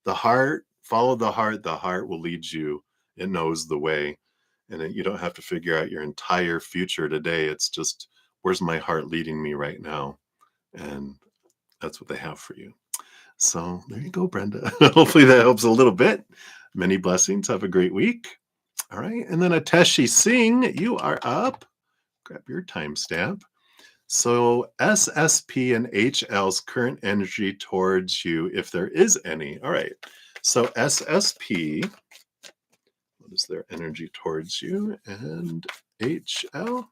the heart, follow the heart. The heart will lead you. It knows the way. And you don't have to figure out your entire future today. It's just, where's my heart leading me right now? And that's what they have for you. So there you go, Brenda. Hopefully that helps a little bit. Many blessings. Have a great week. All right. And then Ateshi Singh, you are up. Grab your timestamp. So SSP and HL's current energy towards you, if there is any. All right. So SSP, what is their energy towards you? And HL,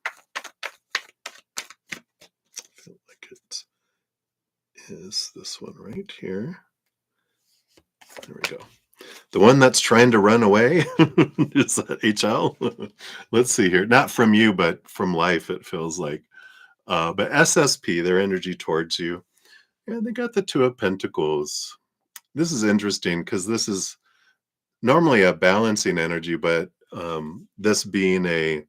I feel like it is this one right here. There we go. The one that's trying to run away is that HL. Let's see here. Not from you, but from life, it feels like. But SSP, their energy towards you. Yeah, they got the Two of Pentacles. This is interesting because this is normally a balancing energy, but this being a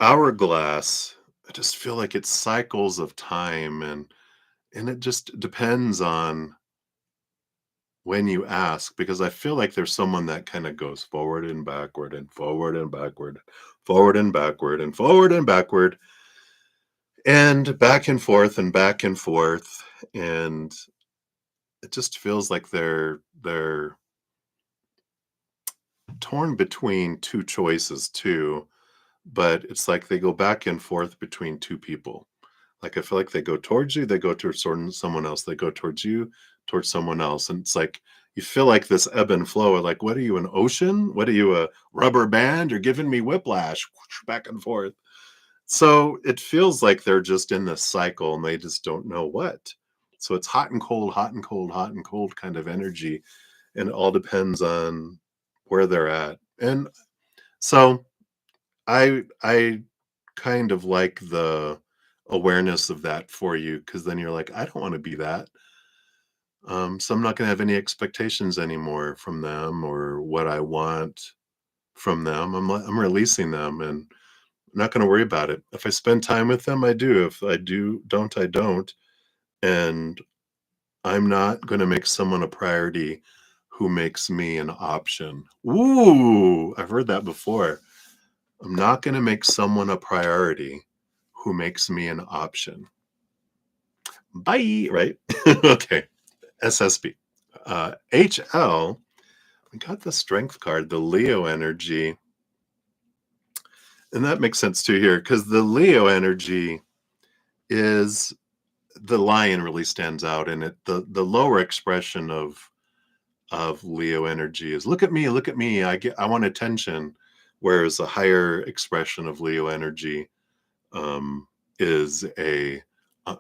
hourglass, I just feel like it's cycles of time, and it just depends on when you ask, because I feel like there's someone that kind of goes forward and backward and forward and backward, forward and backward and forward and backward and back and forth and back and forth. And it just feels like they're torn between two choices too, but it's like they go back and forth between two people. Like I feel like they go towards you, they go towards someone else, they go towards you, towards someone else. And it's like you feel like this ebb and flow of like, what are you, an ocean? What are you, a rubber band? You're giving me whiplash back and forth. So it feels like they're just in this cycle and they just don't know what. So it's hot and cold, hot and cold, hot and cold kind of energy. And it all depends on where they're at. And so I kind of like the awareness of that for you, because then you're like, I don't want to be that. So I'm not going to have any expectations anymore from them or what I want from them. I'm releasing them and I'm not going to worry about it. If I spend time with them, I do. If I don't, I don't. And I'm not going to make someone a priority who makes me an option. Ooh, I've heard that before. I'm not going to make someone a priority who makes me an option. Bye, right? Okay. SSB. HL, we got the strength card, the Leo energy. And that makes sense too here because the Leo energy is the lion really stands out in it. The lower expression of Leo energy is look at me, I want attention. Whereas the higher expression of Leo energy is a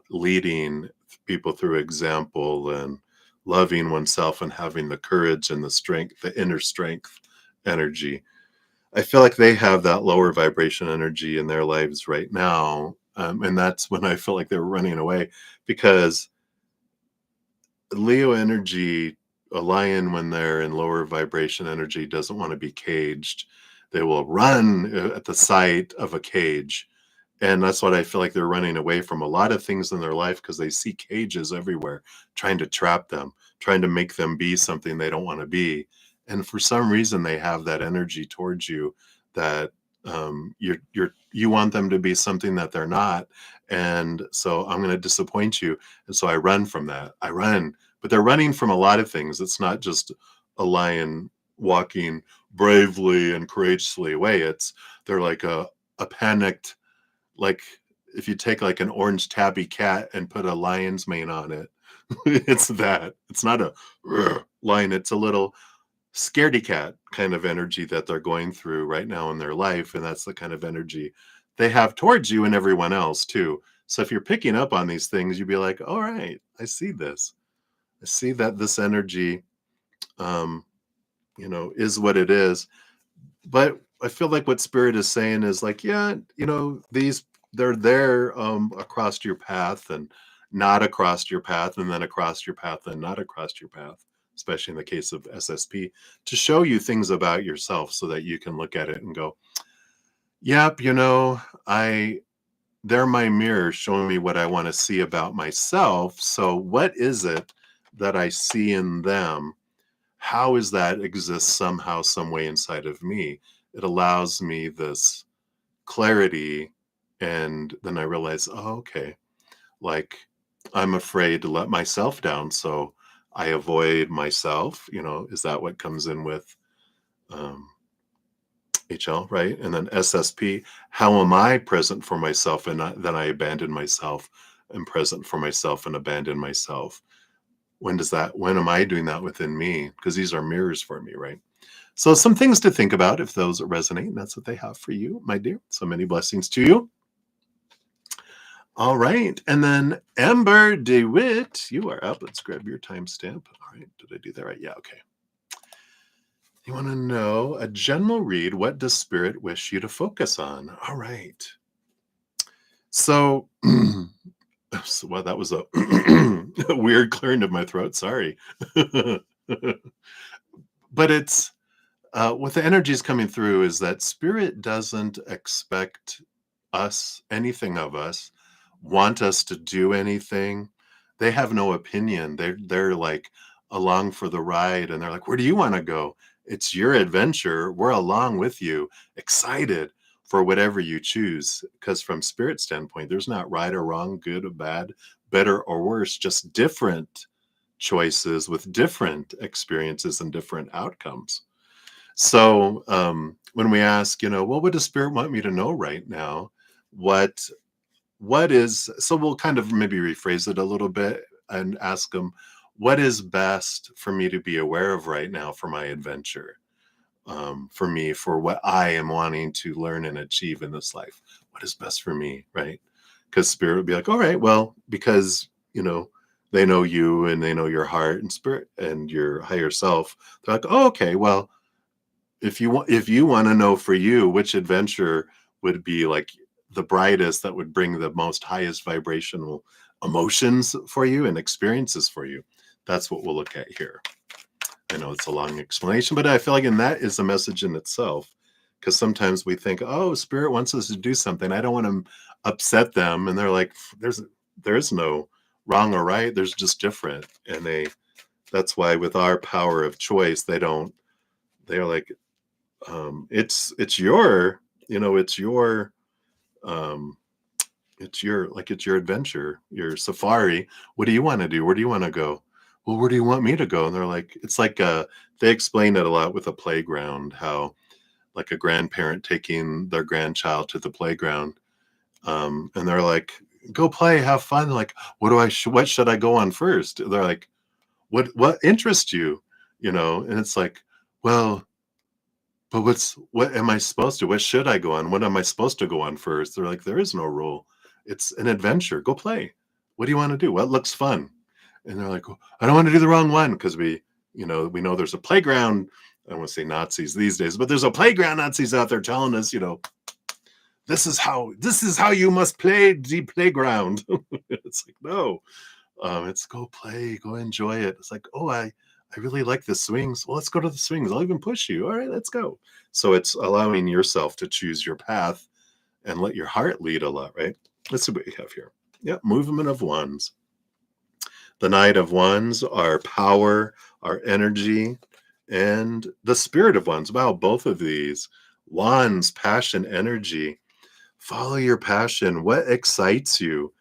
leading people through example and loving oneself and having the courage and the strength, the inner strength energy. I feel like they have that lower vibration energy in their lives right now. And that's when I feel like they're running away, because Leo energy, a lion, when they're in lower vibration energy, doesn't want to be caged. They will run at the sight of a cage. And that's what I feel like they're running away from a lot of things in their life, because they see cages everywhere, trying to trap them, trying to make them be something they don't want to be. And for some reason, they have that energy towards you that you want them to be something that they're not. And so I'm going to disappoint you. And so I run from that. I run, but they're running from a lot of things. It's not just a lion walking bravely and courageously away. They're like a panicked, like if you take like an orange tabby cat and put a lion's mane on it, it's that. It's not a lion. It's a little scaredy cat kind of energy that they're going through right now in their life. And that's the kind of energy they have towards you and everyone else too. So if you're picking up on these things, you'd be like, all right, I see this. I see that this energy, um, is what it is. But I feel like what spirit is saying is like, yeah, they're there across your path and not across your path, and then across your path and not across your path, especially in the case of SSP, to show you things about yourself so that you can look at it and go, yep, I they're my mirror showing me what I want to see about myself. So what is it that I see in them? How is that exists somehow, some way inside of me? It allows me this clarity. And then I realize, oh, okay, like I'm afraid to let myself down, so I avoid myself. Is that what comes in with um, HL, right? And then SSP, how am I present for myself and then I abandon myself and present for myself and abandon myself? When am I doing that within me? Because these are mirrors for me, right? So some things to think about if those resonate. That's what they have for you, my dear. So many blessings to you. All right. And then Amber DeWitt, you are up. Let's grab your timestamp. All right. Did I do that right? Yeah. Okay. You want to know a general read. What does spirit wish you to focus on? All right. So, well, that was a, a weird clearing of my throat. Sorry. But it's what the energy is coming through is that spirit doesn't expect anything of us, want us to do anything. They have no opinion. They're like along for the ride, and they're like, "Where do you want to go? It's your adventure. We're along with you, excited for whatever you choose." Because from spirit standpoint, there's not right or wrong, good or bad, better or worse, just different choices with different experiences and different outcomes. So when we ask, what would the spirit want me to know right now? What what is so we'll kind of maybe rephrase it a little bit and ask them, what is best for me to be aware of right now for my adventure? For me, for what I am wanting to learn and achieve in this life. What is best for me, right? Because spirit would be like, all right, well, because they know you and they know your heart and spirit and your higher self. They're like, oh, okay, well, if you want to know for you which adventure would be like the brightest, that would bring the most highest vibrational emotions for you and experiences for you, that's what we'll look at here. I know it's a long explanation, but I feel like, and that is a message in itself, because sometimes we think, oh, spirit wants us to do something, I don't want to upset them, and they're like, there's no wrong or right, there's just different. And that's why with our power of choice, they're like, it's your um it's your adventure, your safari. What do you want to do? Where do you want to go? Well, where do you want me to go? And they're like, it's like they explain it a lot with a playground, how like a grandparent taking their grandchild to the playground, and they're like, go play, have fun. They're like, what should I go on first? They're like, what interests you, and it's like, well, but what am I supposed to? What should I go on? What am I supposed to go on first? They're like, there is no rule. It's an adventure. Go play. What do you want to do? What looks fun? And they're like, "Oh, I don't want to do the wrong one," because we know there's a playground. I don't want to say Nazis these days, but there's a playground Nazis out there telling us, this is how you must play the playground. It's like, no, it's go play, go enjoy it. It's like, oh, I really like the swings. Well, let's go to the swings. I'll even push you. All right, let's go. So it's allowing yourself to choose your path and let your heart lead a lot, right? Let's see what we have here. Yeah, movement of wands. The Knight of Wands, our power, our energy, and the Spirit of Wands. Wow, both of these. Wands, passion, energy. Follow your passion. What excites you?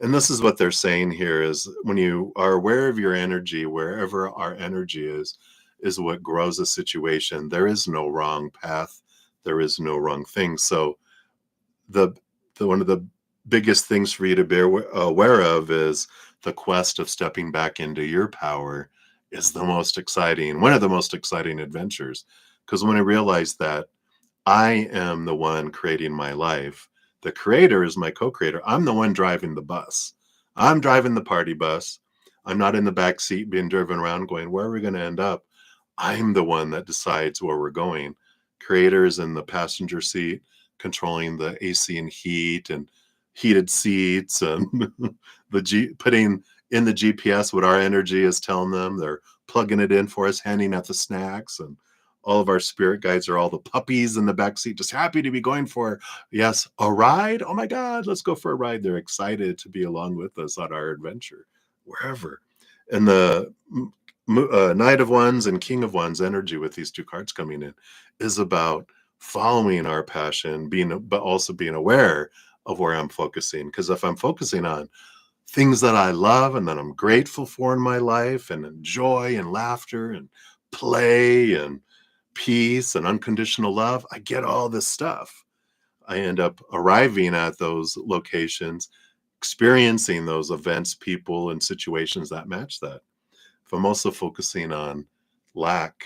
And this is what they're saying here is when you are aware of your energy, wherever our energy is what grows a situation. There is no wrong path. There is no wrong thing. So the one of the biggest things for you to be aware of is the quest of stepping back into your power is one of the most exciting adventures. Because when I realized that I am the one creating my life. The creator is my co-creator. I'm the one driving the bus. I'm driving the party bus. I'm not in the back seat being driven around going, where are we going to end up? I'm the one that decides where we're going. Creator is in the passenger seat, controlling the AC and heat and heated seats and putting in the GPS what our energy is telling them. They're plugging it in for us, handing out the snacks, and all of our spirit guides are all the puppies in the back seat, just happy to be going for, yes, a ride. Oh my God, let's go for a ride. They're excited to be along with us on our adventure, wherever. And the Knight of Wands and King of Wands energy with these two cards coming in is about following our passion, but also being aware of where I'm focusing. Because if I'm focusing on things that I love and that I'm grateful for in my life, and joy and laughter and play and peace and unconditional love. I get all this stuff. I end up arriving at those locations, experiencing those events, people, and situations that match that. If I'm also focusing on lack,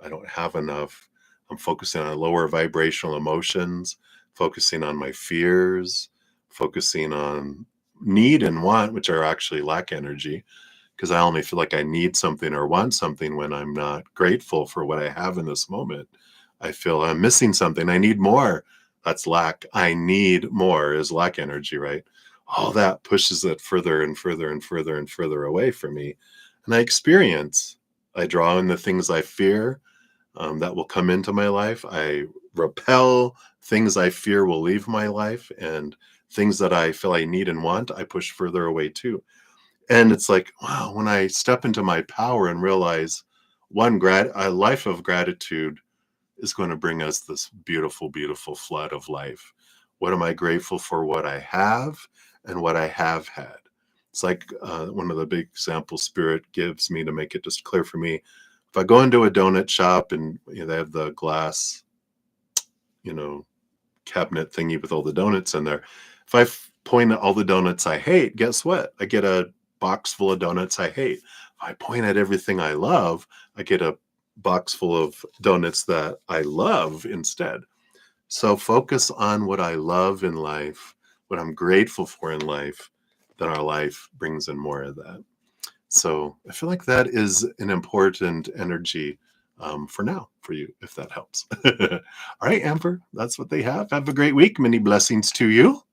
I don't have enough. I'm focusing on lower vibrational emotions, focusing on my fears, focusing on need and want, which are actually lack energy, because I only feel like I need something or want something when I'm not grateful for what I have in this moment. I feel I'm missing something. I need more. That's lack. I need more is lack energy, right? All that pushes it further and further and further and further away from me. And I draw in the things I fear that will come into my life. I repel things I fear will leave my life, and things that I feel I need and want, I push further away too. And it's like, wow, when I step into my power and realize a life of gratitude is going to bring us this beautiful, beautiful flood of life. What am I grateful for? What I have and what I have had. It's like one of the big examples Spirit gives me to make it just clear for me. If I go into a donut shop and they have the glass, you know, cabinet thingy with all the donuts in there. If point at all the donuts I hate, guess what? I get a box full of donuts I hate. If I point at everything I love, I get a box full of donuts that I love instead. So focus on what I love in life, what I'm grateful for in life, then our life brings in more of that. So I feel like that is an important energy for now for you, if that helps. All right, Amber, that's what they have. Have a great week. Many blessings to you.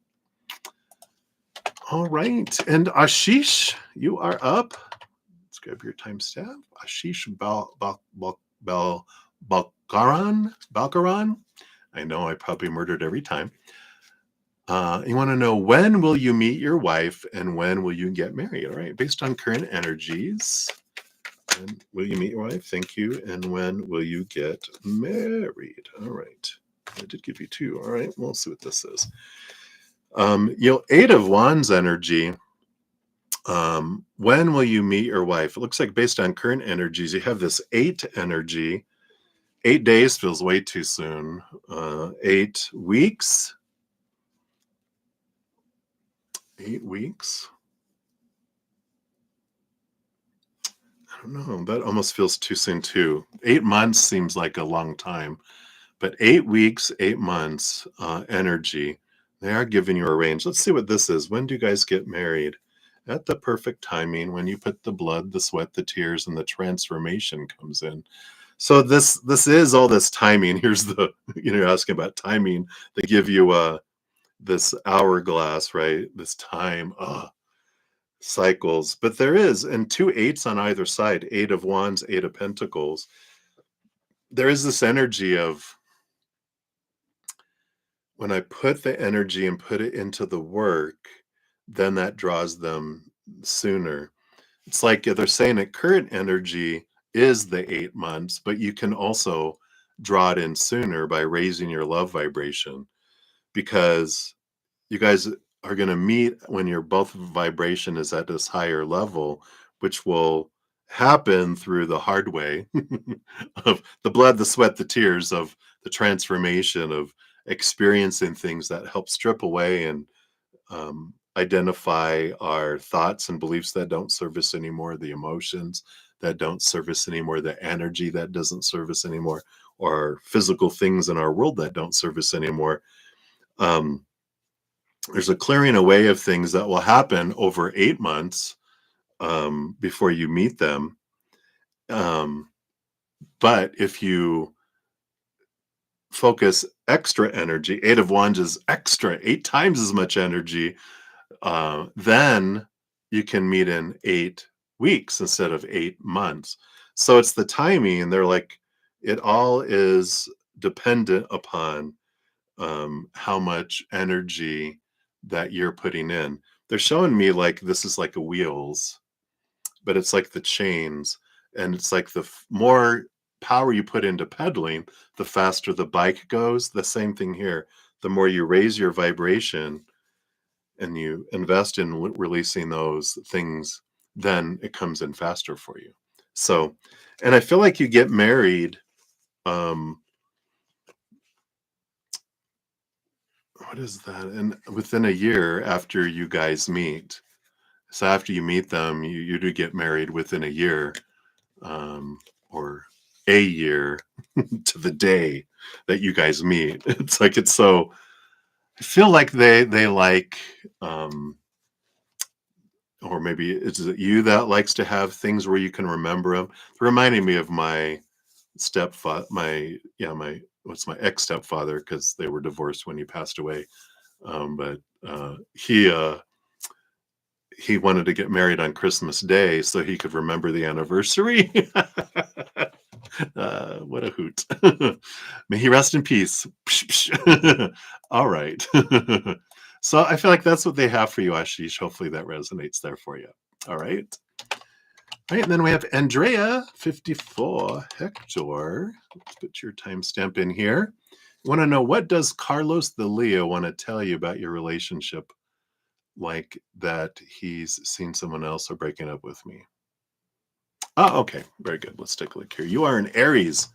All right. And Ashish, you are up. Let's grab your timestamp. Ashish Balkaran. I know I probably murdered every time. You want to know, when will you meet your wife and when will you get married? All right. Based on current energies. When will you meet your wife? Thank you. And when will you get married? All right. I did give you two. All right. We'll see what this is. Eight of Wands energy. When will you meet your wife? It looks like based on current energies, you have this 8 energy. 8 days feels way too soon. 8 weeks. 8 weeks. I don't know. That almost feels too soon too. 8 months seems like a long time. But 8 weeks, 8 months energy, they are giving you a range. Let's see what this is. When do you guys get married? At the perfect timing, when you put the blood, the sweat, the tears, and the transformation comes in. So this is all this timing. Here's the, you're asking about timing. They give you this hourglass, right? This time, cycles. But there is, and 2 8s on either side, 8 of Wands, 8 of Pentacles. There is this energy of, when I put the energy and put it into the work, then that draws them sooner. It's like they're saying that current energy is the 8 months, but you can also draw it in sooner by raising your love vibration, because you guys are going to meet when your both vibration is at this higher level, which will happen through the hard way of the blood, the sweat, the tears, of the transformation, of experiencing things that help strip away and identify our thoughts and beliefs that don't serve us anymore, the emotions that don't serve us anymore, the energy that doesn't serve us anymore, or physical things in our world that don't serve us anymore. There's a clearing away of things that will happen over 8 months before you meet them. But if you focus extra energy, 8 of Wands is extra, 8 times as much energy, then you can meet in 8 weeks instead of 8 months. So it's the timing. And they're like, it all is dependent upon how much energy that you're putting in. They're showing me like this is like a wheels, but it's like the chains, and it's like the more power you put into pedaling, the faster the bike goes. The same thing here. The more you raise your vibration and you invest in releasing those things, then it comes in faster for you. So, and I feel like you get married. Um, what is that? And within a year after you guys meet. So after you meet them, you do get married within a year, um, or a year to the day that you guys meet. It's like it's so. I feel like they like, or maybe it's you that likes to have things where you can remember them. It reminded me of my stepfather, my what's my ex stepfather, because they were divorced when he passed away. But he wanted to get married on Christmas Day so he could remember the anniversary. What a hoot. May he rest in peace. All right. So I feel like that's what they have for you, Ashish. Hopefully that resonates there for you. All right. All right. And then we have Andrea 54. Hector. Let's put your timestamp in here. Want to know, what does Carlos the Leo want to tell you about your relationship? Like that he's seen someone else or breaking up with me. Oh, okay. Very good. Let's take a look here. You are an Aries.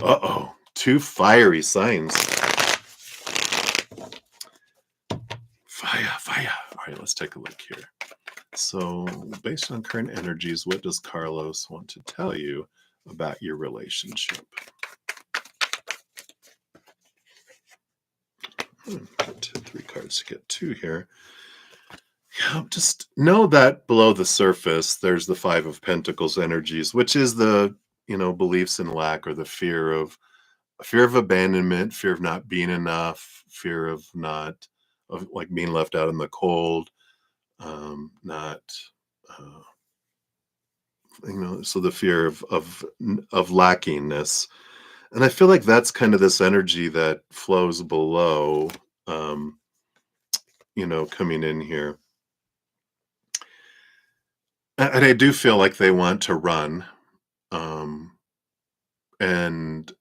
Uh-oh. Two fiery signs. Fire, fire. All right, let's take a look here. So, based on current energies, what does Carlos want to tell you about your relationship? Get 3 cards to get 2 here. Yeah, just know that below the surface, there's the 5 of Pentacles energies, which is the, beliefs in lack, or the fear of abandonment, fear of not being enough, fear of not, of like being left out in the cold, not, uh, so the fear of lackingness. And I feel like that's kind of this energy that flows below, um, coming in here. And I do feel like they want to run. And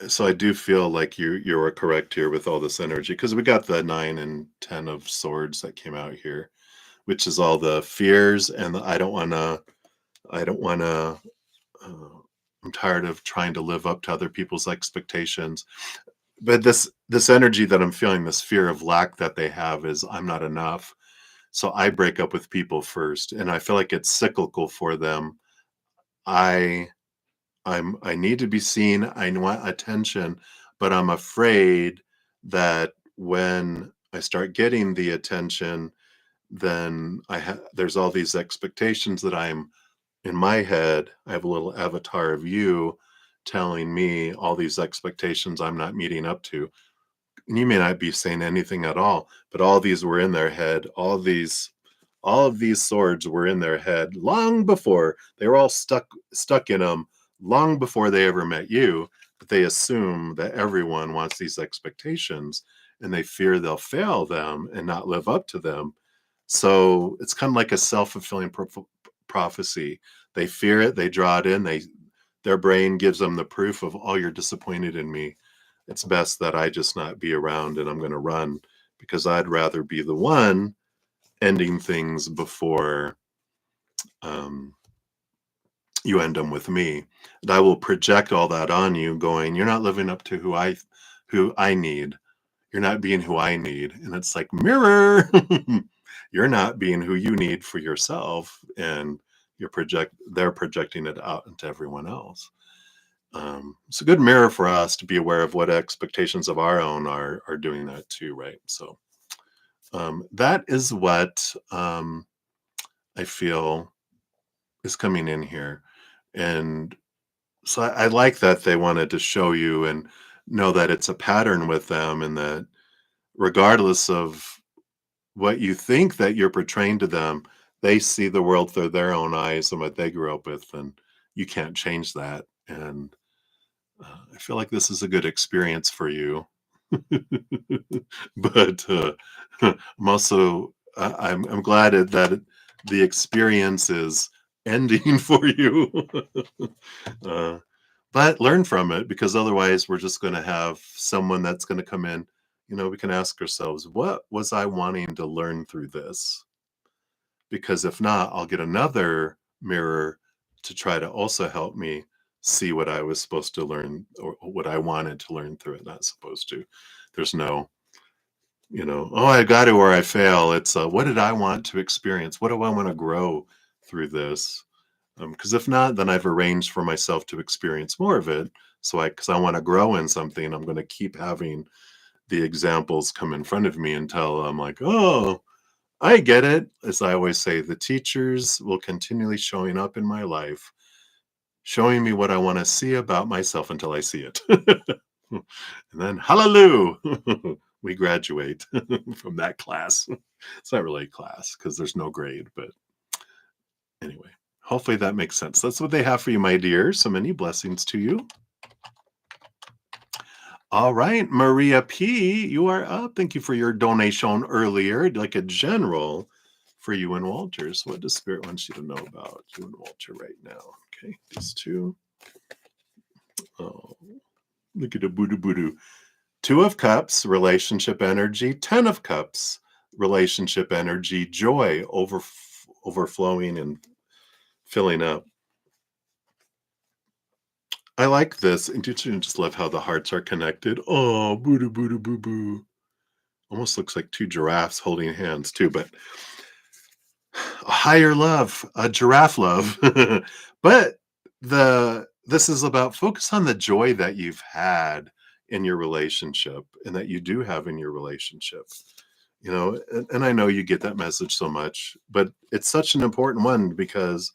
so I do feel like you're correct here with all this energy, because we got the 9 and 10 of Swords that came out here, which is all the fears and the I don't want to. Uh, I'm tired of trying to live up to other people's expectations. But this energy that I'm feeling, this fear of lack that they have, is I'm not enough. So I break up with people first, and I feel like it's cyclical for them. I I need to be seen. I want attention, but I'm afraid that when I start getting the attention, then there's all these expectations that I'm in my head. I have a little avatar of you telling me all these expectations I'm not meeting up to. And you may not be saying anything at all, but all these were in their head. All of these swords were in their head long before. They were all stuck in them long before they ever met you. But they assume that everyone wants these expectations, and they fear they'll fail them and not live up to them. So it's kind of like a self-fulfilling prophecy. They fear it, they draw it in, their brain gives them the proof of, oh, you're disappointed in me. It's best that I just not be around, and I'm going to run, because I'd rather be the one ending things before you end them with me. And I will project all that on you, going, you're not living up to who I need. You're not being who I need. And it's like, mirror. You're not being who you need for yourself, and they're projecting it out into everyone else. It's a good mirror for us to be aware of what expectations of our own are doing that too, right? So that is what I feel is coming in here. And so I like that they wanted to show you and know that it's a pattern with them, and that regardless of what you think that you're portraying to them, they see the world through their own eyes and what they grew up with, and you can't change that. And I feel like this is a good experience for you. But I'm also I'm glad that the experience is ending for you. uh, but learn from it, because otherwise we're just going to have someone that's going to come in we can ask ourselves, what was I wanting to learn through this? Because if not, I'll get another mirror to try to also help me see what I was supposed to learn or what I wanted to learn through it, not supposed to. There's no, oh, I got it or I fail. It's what did I want to experience? What do I want to grow through this? Because if not, then I've arranged for myself to experience more of it. So because I want to grow in something, I'm going to keep having the examples come in front of me until I'm like, oh, I get it. As I always say, the teachers will continually showing up in my life, showing me what I want to see about myself until I see it. And then, hallelujah, we graduate from that class. It's not really a class because there's no grade, but anyway, hopefully that makes sense. That's what they have for you, my dear. So many blessings to you. All right, Maria P., you are up. Thank you for your donation earlier, like a general for you and Walters. What does Spirit want you to know about you and Walter right now? Okay, these two. Oh, look at the boo boo. 2 of Cups, relationship energy. 10 of Cups, relationship energy. Joy, overflowing and filling up. I like this. And don't you just love how the hearts are connected? Oh, boo boo boo boo. Almost looks like 2 giraffes holding hands too, but a higher love, a giraffe love. But this is about focus on the joy that you've had in your relationship and that you do have in your relationship. And I know you get that message so much, but it's such an important one because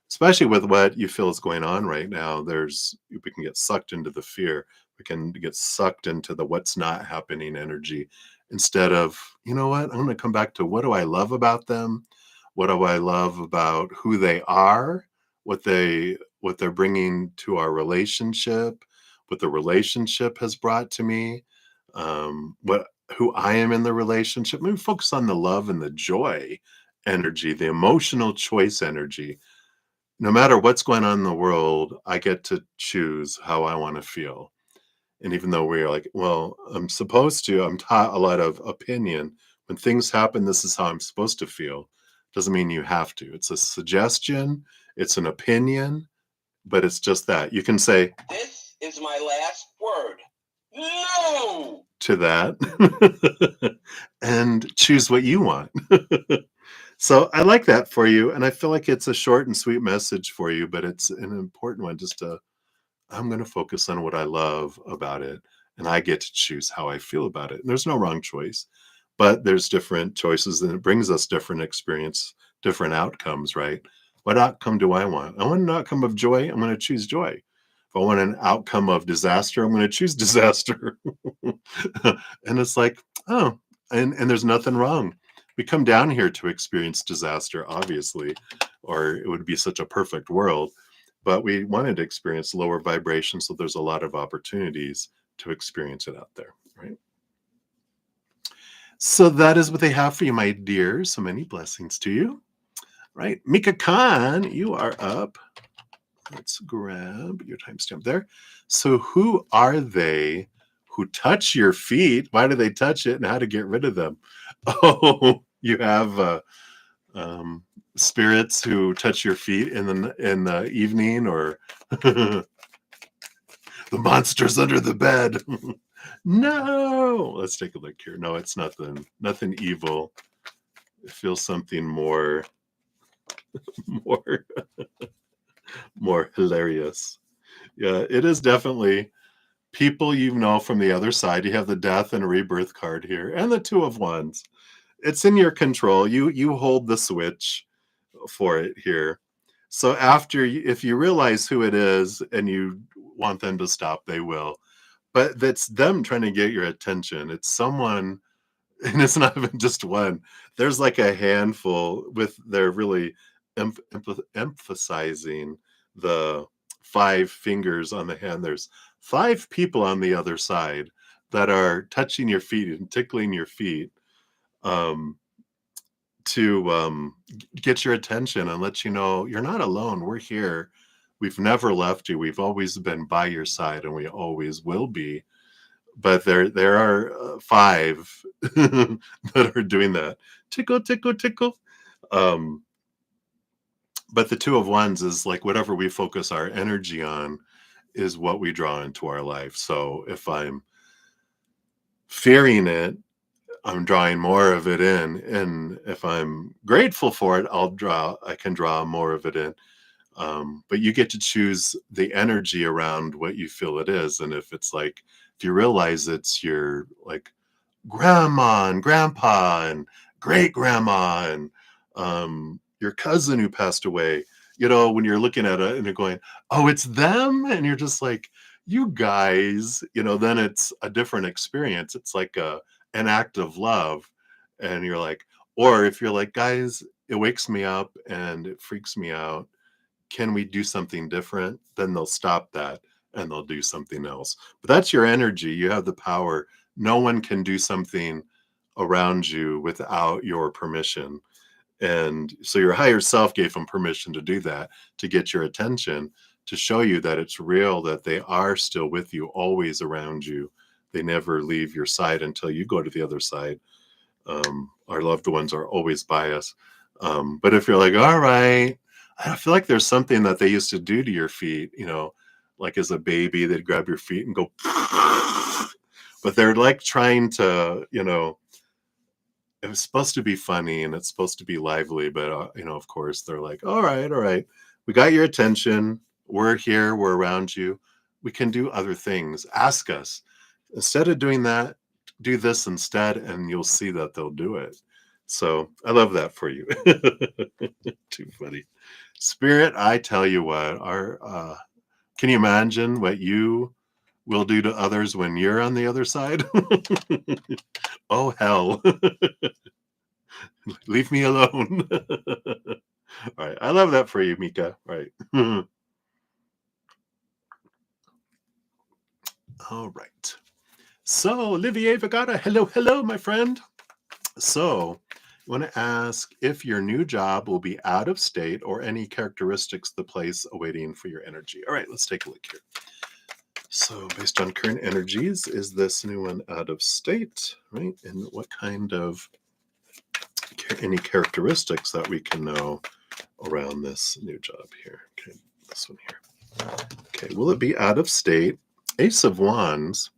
especially with what you feel is going on right now, we can get sucked into the fear. We can get sucked into the what's not happening energy instead of, you know what, I'm going to come back to what do I love about them? What do I love about who they are, what they're bringing to our relationship, what the relationship has brought to me, what who I am in the relationship. Maybe focus on the love and the joy energy, the emotional choice energy. No matter what's going on in the world, I get to choose how I want to feel. And even though we're like, well, I'm taught a lot of opinion. When things happen, this is how I'm supposed to feel. Doesn't mean you have to. It's a suggestion, it's an opinion, but it's just that. You can say, "This is my last word. No!" to that and choose what you want. So I like that for you. And I feel like it's a short and sweet message for you, but it's an important one I'm going to focus on what I love about it. And I get to choose how I feel about it. And there's no wrong choice, but there's different choices and it brings us different experience, different outcomes, right? What outcome do I want? I want an outcome of joy. I'm going to choose joy. If I want an outcome of disaster, I'm going to choose disaster. And it's like, oh, and there's nothing wrong. We come down here to experience disaster, obviously, or it would be such a perfect world. But we wanted to experience lower vibration, so there's a lot of opportunities to experience it out there, right? So that is what they have for you, my dear. So many blessings to you. Right. Mika Khan, you are up. Let's grab your timestamp there. So who are they who touch your feet? Why do they touch it and how to get rid of them? Oh, you have spirits who touch your feet in the evening, or the monsters under the bed. No, let's take a look here. No, it's nothing evil. It feels something more more more hilarious. Yeah, it is definitely people you know from the other side. You have the death and rebirth card here and the 2 of Wands. It's in your control. You hold the switch for it here. So if you realize who it is and you want them to stop, they will. But that's them trying to get your attention. It's someone, and it's not even just one. There's like a handful they're really emphasizing the 5 fingers on the hand. There's 5 people on the other side that are touching your feet and tickling your feet. To get your attention and let you know you're not alone. We're here. We've never left you. We've always been by your side and we always will be. but there are five that are doing that. Tickle, tickle, tickle. Um, but the two of wands is like whatever we focus our energy on is what we draw into our life. So if I'm fearing it, I'm drawing more of it in. And if I'm grateful for it, I can draw more of it in. But you get to choose the energy around what you feel it is. And if it's like, if you realize it's your like grandma and grandpa and great grandma and your cousin who passed away, when you're looking at it and you're going, oh, it's them. And you're just like, you guys, then it's a different experience. It's like an act of love. And you're like, or if you're like, guys, it wakes me up and it freaks me out, can we do something different? Then they'll stop that and they'll do something else. But that's your energy. You have the power. No one can do something around you without your permission. And so your higher self gave them permission to do that, to get your attention, to show you that it's real, that they are still with you, always around you. They never leave your side until you go to the other side. Our loved ones are always by us. But if you're like, all right, I feel like there's something that they used to do to your feet, like as a baby, they'd grab your feet and go, but they're like trying to, it was supposed to be funny and it's supposed to be lively, but, of course, they're like, all right, we got your attention. We're here. We're around you. We can do other things. Ask us. Instead of doing that, do this instead, and you'll see that they'll do it. So I love that for you. Too funny. Spirit, I tell you what, can you imagine what you will do to others when you're on the other side? Oh, hell. Leave me alone. All right. I love that for you, Mika. All right. All right. So, Olivier Vagata, hello, hello, my friend. So, I want to ask if your new job will be out of state or any characteristics the place awaiting for your energy. All right, let's take a look here. So, based on current energies, is this new one out of state, right? And what kind of any characteristics that we can know around this new job here? Okay, this one here. Okay, will it be out of state? Ace of Wands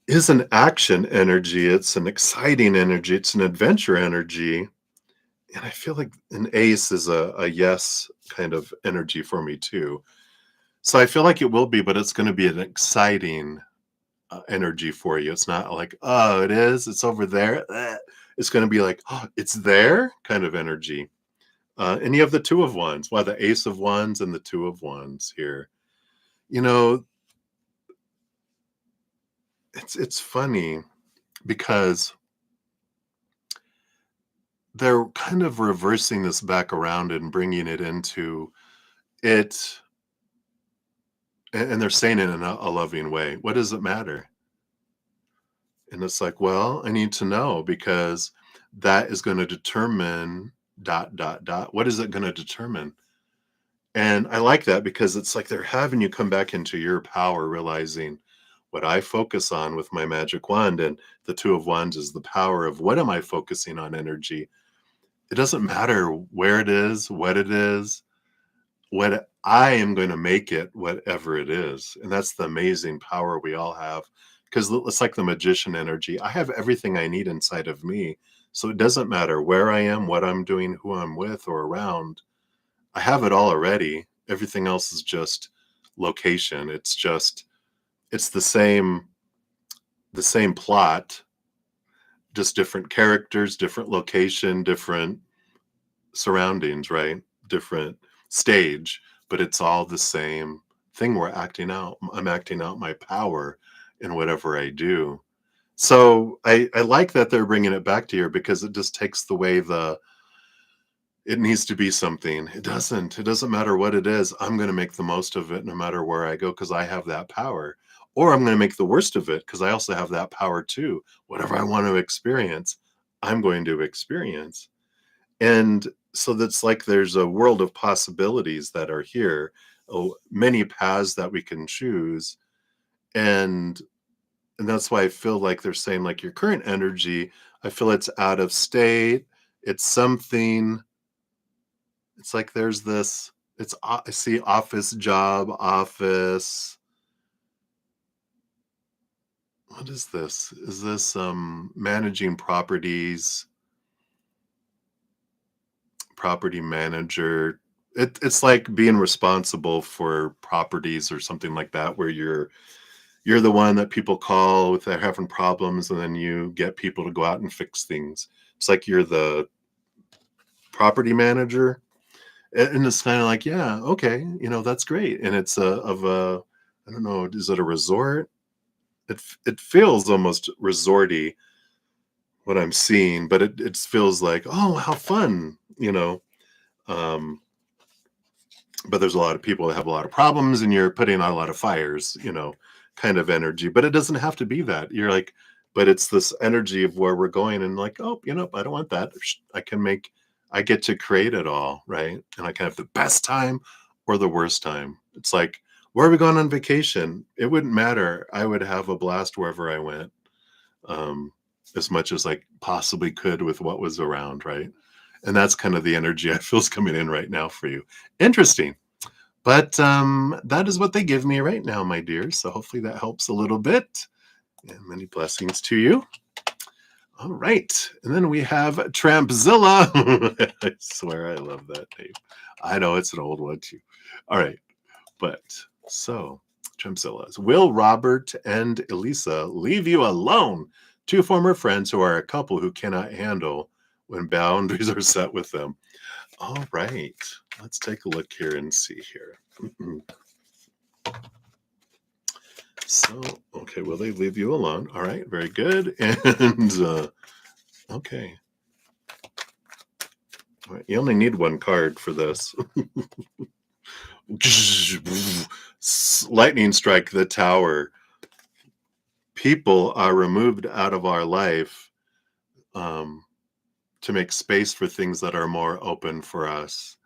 is an action energy. It's an exciting energy. It's an adventure energy. And I feel like an ace is a yes kind of energy for me too. So I feel like it will be, but it's going to be an exciting energy for you. It's not like, oh, it is. It's over there. It's going to be like, oh, it's there kind of energy. And you have the Two of Wands. Wow, the Ace of Wands and the Two of Wands here. It's funny because they're kind of reversing this back around and bringing it into it, and they're saying it in a loving way. What does it matter? And it's like, well, I need to know because that is going to determine dot dot dot. What is it going to determine? And I like that because it's like they're having you come back into your power, realizing what I focus on with my magic wand. And the Two of Wands is the power of what am I focusing on energy? It doesn't matter where it is, what I am going to make it, whatever it is. And that's the amazing power we all have. Because it's like the magician energy. I have everything I need inside of me. So it doesn't matter where I am, what I'm doing, who I'm with or around. I have it all already. Everything else is just location. It's the same plot, just different characters, different location, different surroundings, right? Different stage, but it's all the same thing we're acting out. I'm acting out my power in whatever I do. So I like that they're bringing it back to here because it just takes the way it needs to be something. It doesn't matter what it is. I'm going to make the most of it no matter where I go because I have that power. Or I'm going to make the worst of it because I also have that power too. Whatever I want to experience, I'm going to experience. And so that's like there's a world of possibilities that are here, many paths that we can choose. And that's why I feel like they're saying, like, your current energy, I feel it's out of state. It's something, it's like there's this, I see office job, office. What is this? Is this managing properties, property manager? It's like being responsible for properties or something like that, where you're the one that people call if they're having problems, and then you get people to go out and fix things. It's like you're the property manager. And it's kind of like, yeah, okay, that's great. And it's I don't know, is it a resort? It feels almost resorty what I'm seeing, but it feels like, oh, how fun, Um, but there's a lot of people that have a lot of problems, and you're putting out a lot of fires, kind of energy. But it doesn't have to be that. You're like, but it's this energy of where we're going, and like, oh, I don't want that. I get to create it all, right? And I can have the best time or the worst time. It's like, where are we going on vacation? It wouldn't matter. I would have a blast wherever I went, um, as much as I possibly could with what was around, right? And that's kind of the energy I feel is coming in right now for you. Interesting. But that is what they give me right now, my dear. So hopefully that helps a little bit. And many blessings to you. All right. And then we have Trampzilla. I swear I love that name. I know it's an old one too. All right. But so, Trampzillas. Will Robert and Elisa leave you alone? Two former friends who are a couple who cannot handle when boundaries are set with them. All right. Let's take a look here and see here. So, okay, will they leave you alone? All right, very good. And okay, all right, you only need one card for this. Lightning strike the tower. People are removed out of our life, to make space for things that are more open for us,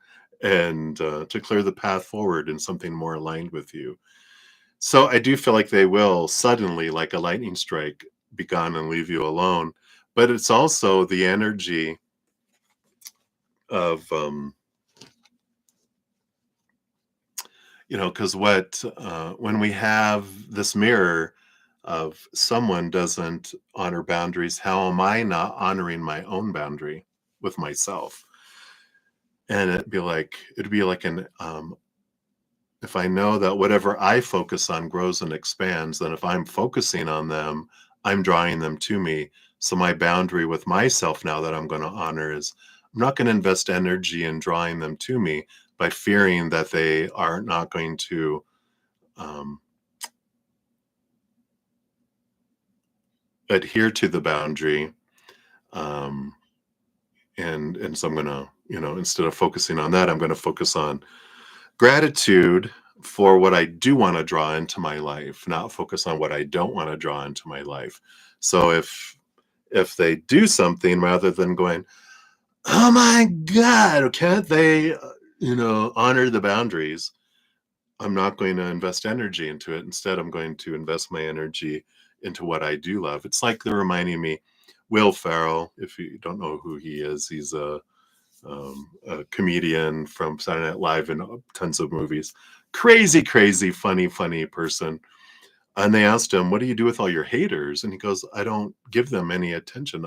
and to clear the path forward in something more aligned with you. So I do feel like they will suddenly, like a lightning strike, be gone and leave you alone. But it's also the energy of, because when we have this mirror of someone doesn't honor boundaries, how am I not honoring my own boundary with myself? And it'd be like an if I know that whatever I focus on grows and expands, then if I'm focusing on them, I'm drawing them to me. So my boundary with myself now that I'm going to honor is, I'm not going to invest energy in drawing them to me by fearing that they are not going to um, adhere to the boundary. Um, and so I'm going to, instead of focusing on that, I'm going to focus on gratitude for what I do want to draw into my life, not focus on what I don't want to draw into my life. So if they do something, rather than going, "Oh my God, can't they, honor the boundaries?" I'm not going to invest energy into it. Instead, I'm going to invest my energy into what I do love. It's like they're reminding me, Will Ferrell. If you don't know who he is, he's a comedian from Saturday Night Live and tons of movies. Crazy, crazy, funny person. And they asked him, "What do you do with all your haters?" And he goes, "I don't give them any attention.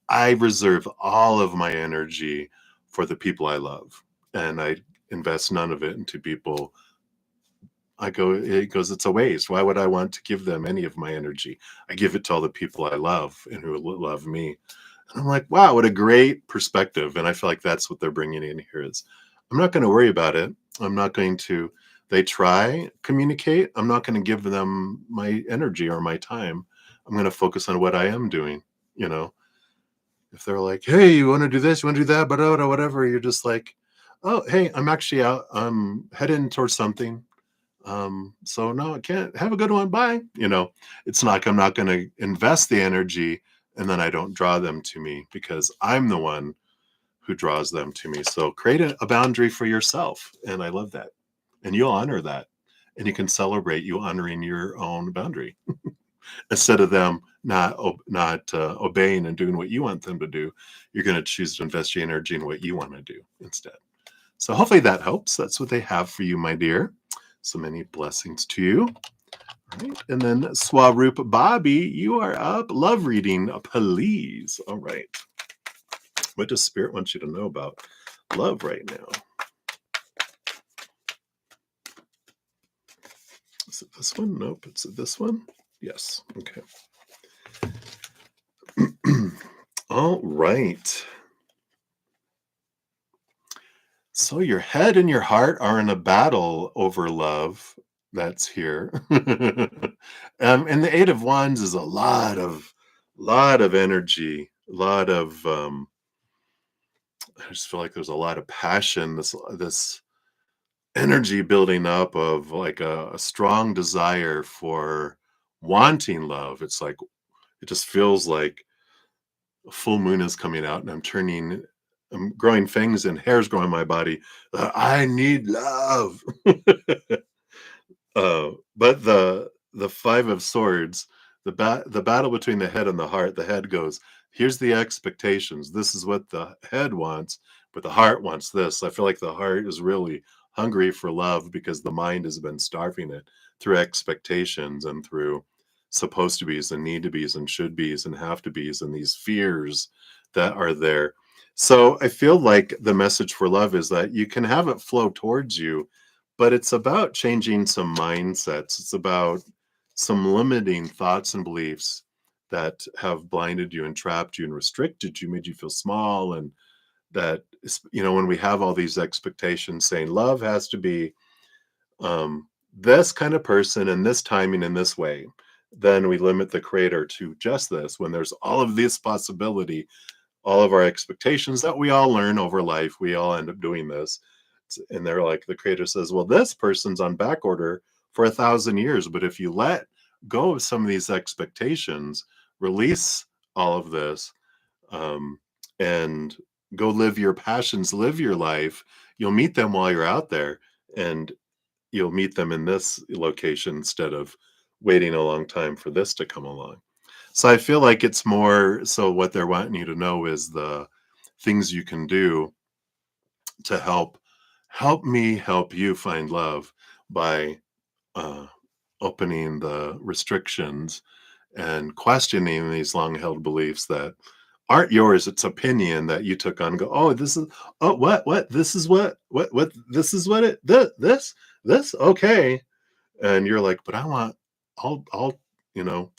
I reserve all of my energy for the people I love, and I invest none of it into people." He goes, "It's a waste. Why would I want to give them any of my energy? I give it to all the people I love and who love me." And I'm like, wow, what a great perspective. And I feel like that's what they're bringing in here is, I'm not going to worry about it. I'm not going to, they try communicate. I'm not going to give them my energy or my time. I'm going to focus on what I am doing. You know, if they're like, "Hey, you want to do this? You want to do that?" But whatever, you're just like, "Oh, hey, I'm actually out. I'm heading towards something. So no, I can't. Have a good one. Bye." It's like I'm not going to invest the energy and then I don't draw them to me, because I'm the one who draws them to me. So create a boundary for yourself. And I love that. And you'll honor that. and you can celebrate you honoring your own boundary instead of them not obeying and doing what you want them to do. You're going to choose to invest your energy in what you want to do instead. So hopefully that helps. That's what they have for you, my dear. So many blessings to you. All right. And then Swaroop Bobby, you are up. Love reading, please. All right. What does Spirit want you to know about love right now? Is it this one? Nope. Is it this one? Yes. Okay. All right. So your head and your heart are in a battle over love that's here. And the Eight of Wands is a lot of energy, a lot of I just feel like there's a lot of passion, this energy building up of like a strong desire for wanting love. It's like it just feels like a full moon is coming out and I'm growing fangs and hairs growing my body. I need love. But the Five of Swords, the battle between the head and the heart, the head goes, here's the expectations. This is what the head wants, but the heart wants this. I feel like the heart is really hungry for love because the mind has been starving it through expectations and through supposed to be's and need to be's and should be's and have to be's and these fears that are there. So I feel like the message for love is that you can have it flow towards you, but it's about changing some mindsets. It's about some limiting thoughts and beliefs that have blinded you and trapped you and restricted you, made you feel small. And that when we have all these expectations saying love has to be this kind of person and this timing in this way, then we limit the creator to just this when there's all of this possibility, all of our expectations that we all learn over life. We all end up doing this. And they're like, the creator says, well, this person's on back order for 1,000 years. But if you let go of some of these expectations, release all of this, um, and go live your passions, live your life, you'll meet them while you're out there. And you'll meet them in this location instead of waiting a long time for this to come along. So I feel like it's more so what they're wanting you to know is the things you can do to help me help you find love by uh, opening the restrictions and questioning these long held beliefs that aren't yours. It's opinion that you took on and go, oh, this is, oh, what, this is what, this is what it, this, okay. And you're like, but I'll, you know,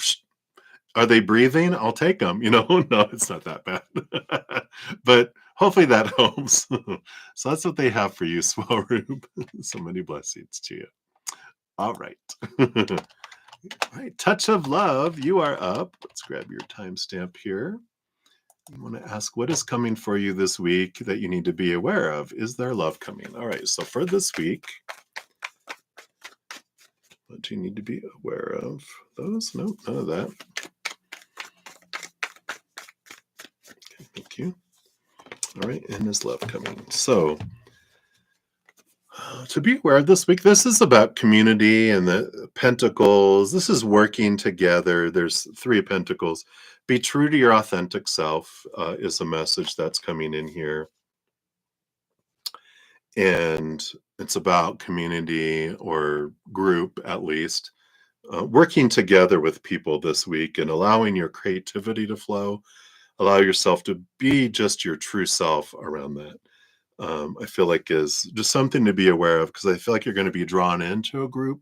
are they breathing? I'll take them. No, it's not that bad. But hopefully that helps. So that's what they have for you, Swaroop. So many blessings to you. All right. All right. Touch of Love, you are up. Let's grab your timestamp here. I want to ask what is coming for you this week that you need to be aware of? Is there love coming? All right. So for this week, what do you need to be aware of? Those? Nope, none of that. Okay, thank you. All right, and is love coming? So, to be aware of this week, this is about community and the pentacles. This is working together. There's three pentacles. Be true to your authentic self is a message that's coming in here. And it's about community or group, at least, working together with people this week and allowing your creativity to flow. Allow yourself to be just your true self around that. I feel like is just something to be aware of because I feel like you're going to be drawn into a group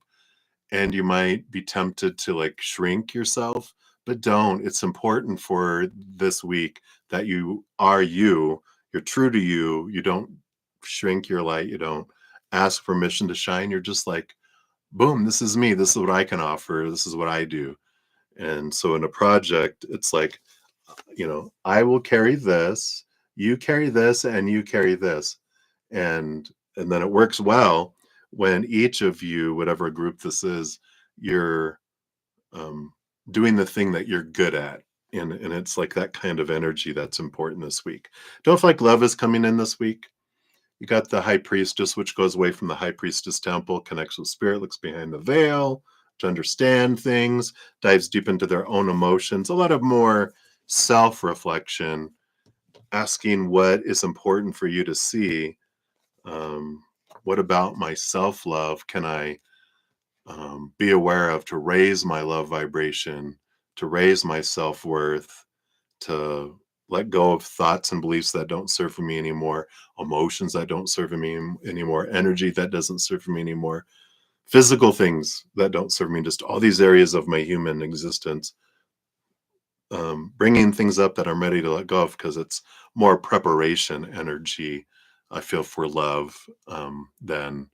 and you might be tempted to like shrink yourself, but don't. It's important for this week that you are you, you're true to you, you don't shrink your light, you don't ask permission to shine. You're just like, boom, this is me, this is what I can offer, this is what I do. And so in a project, it's like, I will carry this, you carry this, and you carry this. And then it works well when each of you, whatever group this is, you're um, doing the thing that you're good at. And it's like that kind of energy that's important this week. Don't feel like love is coming in this week. You got the high priestess, which goes away from the high priestess temple, connects with spirit, looks behind the veil to understand things, dives deep into their own emotions, a lot of more self-reflection, asking what is important for you to see. Um, what about my self-love can I be aware of to raise my love vibration, to raise my self-worth, to let go of thoughts and beliefs that don't serve me anymore, emotions that don't serve me anymore, energy that doesn't serve me anymore, physical things that don't serve me, just all these areas of my human existence. Bringing things up that I'm ready to let go of because it's more preparation energy, I feel, for love than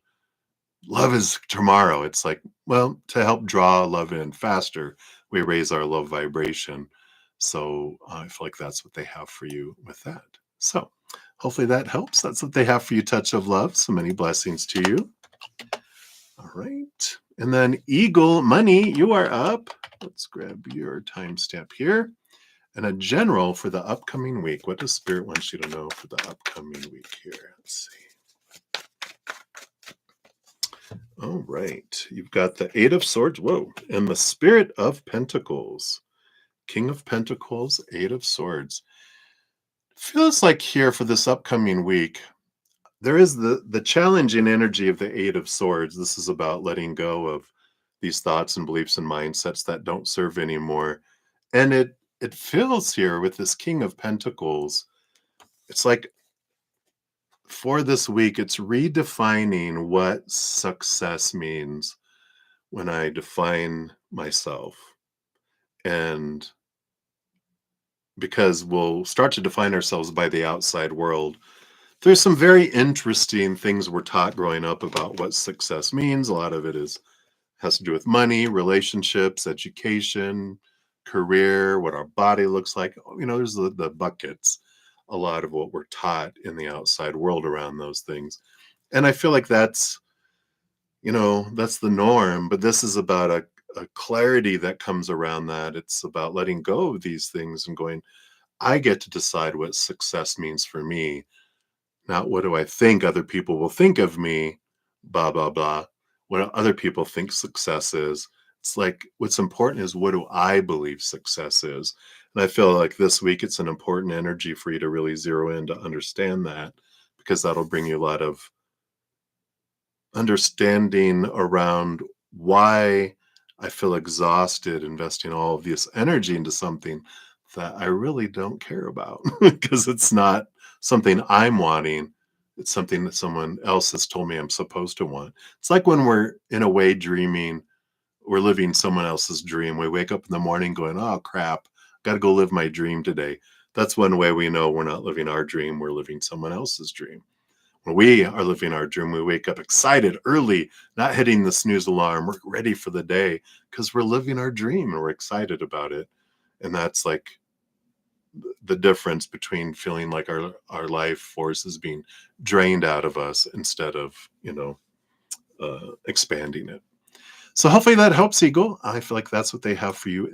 love is tomorrow. It's like, well, to help draw love in faster, we raise our love vibration. So I feel like that's what they have for you with that. So hopefully that helps. That's what they have for you, touch of love. So many blessings to you. All right. And then Eagle Money, you are up. Let's grab your timestamp here. And a general for the upcoming week. What does Spirit want you to know for the upcoming week here? Let's see. All right. You've got the Eight of Swords. Whoa. And the Spirit of Pentacles. King of Pentacles, Eight of Swords. Feels like here for this upcoming week, there is the challenging energy of the Eight of Swords. This is about letting go of these thoughts and beliefs and mindsets that don't serve anymore. And it feels here with this King of Pentacles, it's like for this week, it's redefining what success means when I define myself. And because we'll start to define ourselves by the outside world, there's some very interesting things we're taught growing up about what success means. A lot of it has to do with money, relationships, education, career, what our body looks like. There's the buckets, a lot of what we're taught in the outside world around those things. And I feel like that's the norm, but this is about a clarity that comes around that. It's about letting go of these things and going, I get to decide what success means for me, not what do I think other people will think of me, blah, blah, blah. What other people think success is. It's like what's important is what do I believe success is. And I feel like this week it's an important energy for you to really zero in to understand that, because that'll bring you a lot of understanding around why I feel exhausted investing all of this energy into something that I really don't care about because it's not something I'm wanting. It's something that someone else has told me I'm supposed to want. It's like when we're in a way dreaming, we're living someone else's dream. We wake up in the morning going, oh crap, got to go live my dream today. That's one way we know we're not living our dream. We're living someone else's dream. When we are living our dream, we wake up excited early, not hitting the snooze alarm. We're ready for the day because we're living our dream and we're excited about it. And that's like the difference between feeling like our life force is being drained out of us instead of, expanding it. So hopefully that helps, Eagle. I feel like that's what they have for you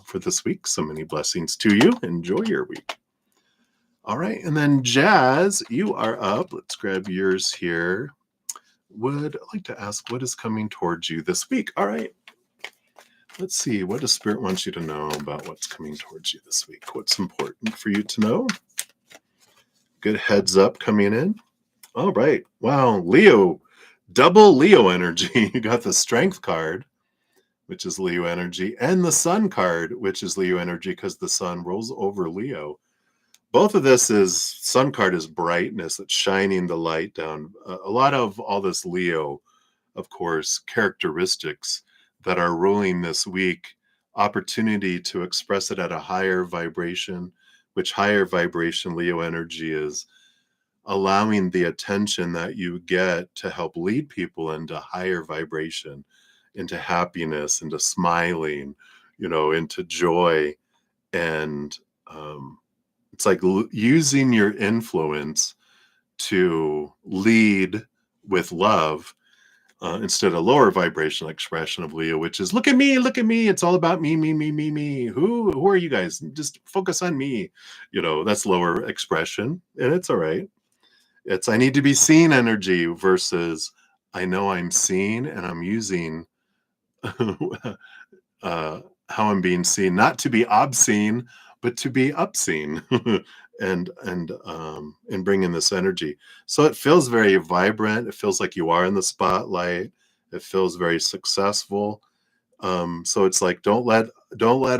for this week. So many blessings to you. Enjoy your week. All right. And then Jazz, you are up. Let's grab yours here. Would like to ask what is coming towards you this week. All right. Let's see. What does Spirit want you to know about what's coming towards you this week? What's important for you to know? Good heads up coming in. All right. Wow. Leo, double Leo energy. You got the Strength card, which is Leo energy, and the Sun card, which is Leo energy because the Sun rolls over Leo. Both of this is, Sun card is brightness. It's shining the light down. A lot of all this Leo, of course, characteristics that are ruling this week, opportunity to express it at a higher vibration, which higher vibration Leo energy is allowing the attention that you get to help lead people into higher vibration, into happiness, into smiling, into joy. And it's like using your influence to lead with love instead of lower vibrational expression of Leo, which is look at me, it's all about me, me, me, me, me. Who are you guys? Just focus on me. That's lower expression, and it's all right. It's I need to be seen energy versus I know I'm seen and I'm using uh, how I'm being seen, not to be obscene, but to be upseen, and bring in this energy. So it feels very vibrant. It feels like you are in the spotlight. It feels very successful. So it's like don't let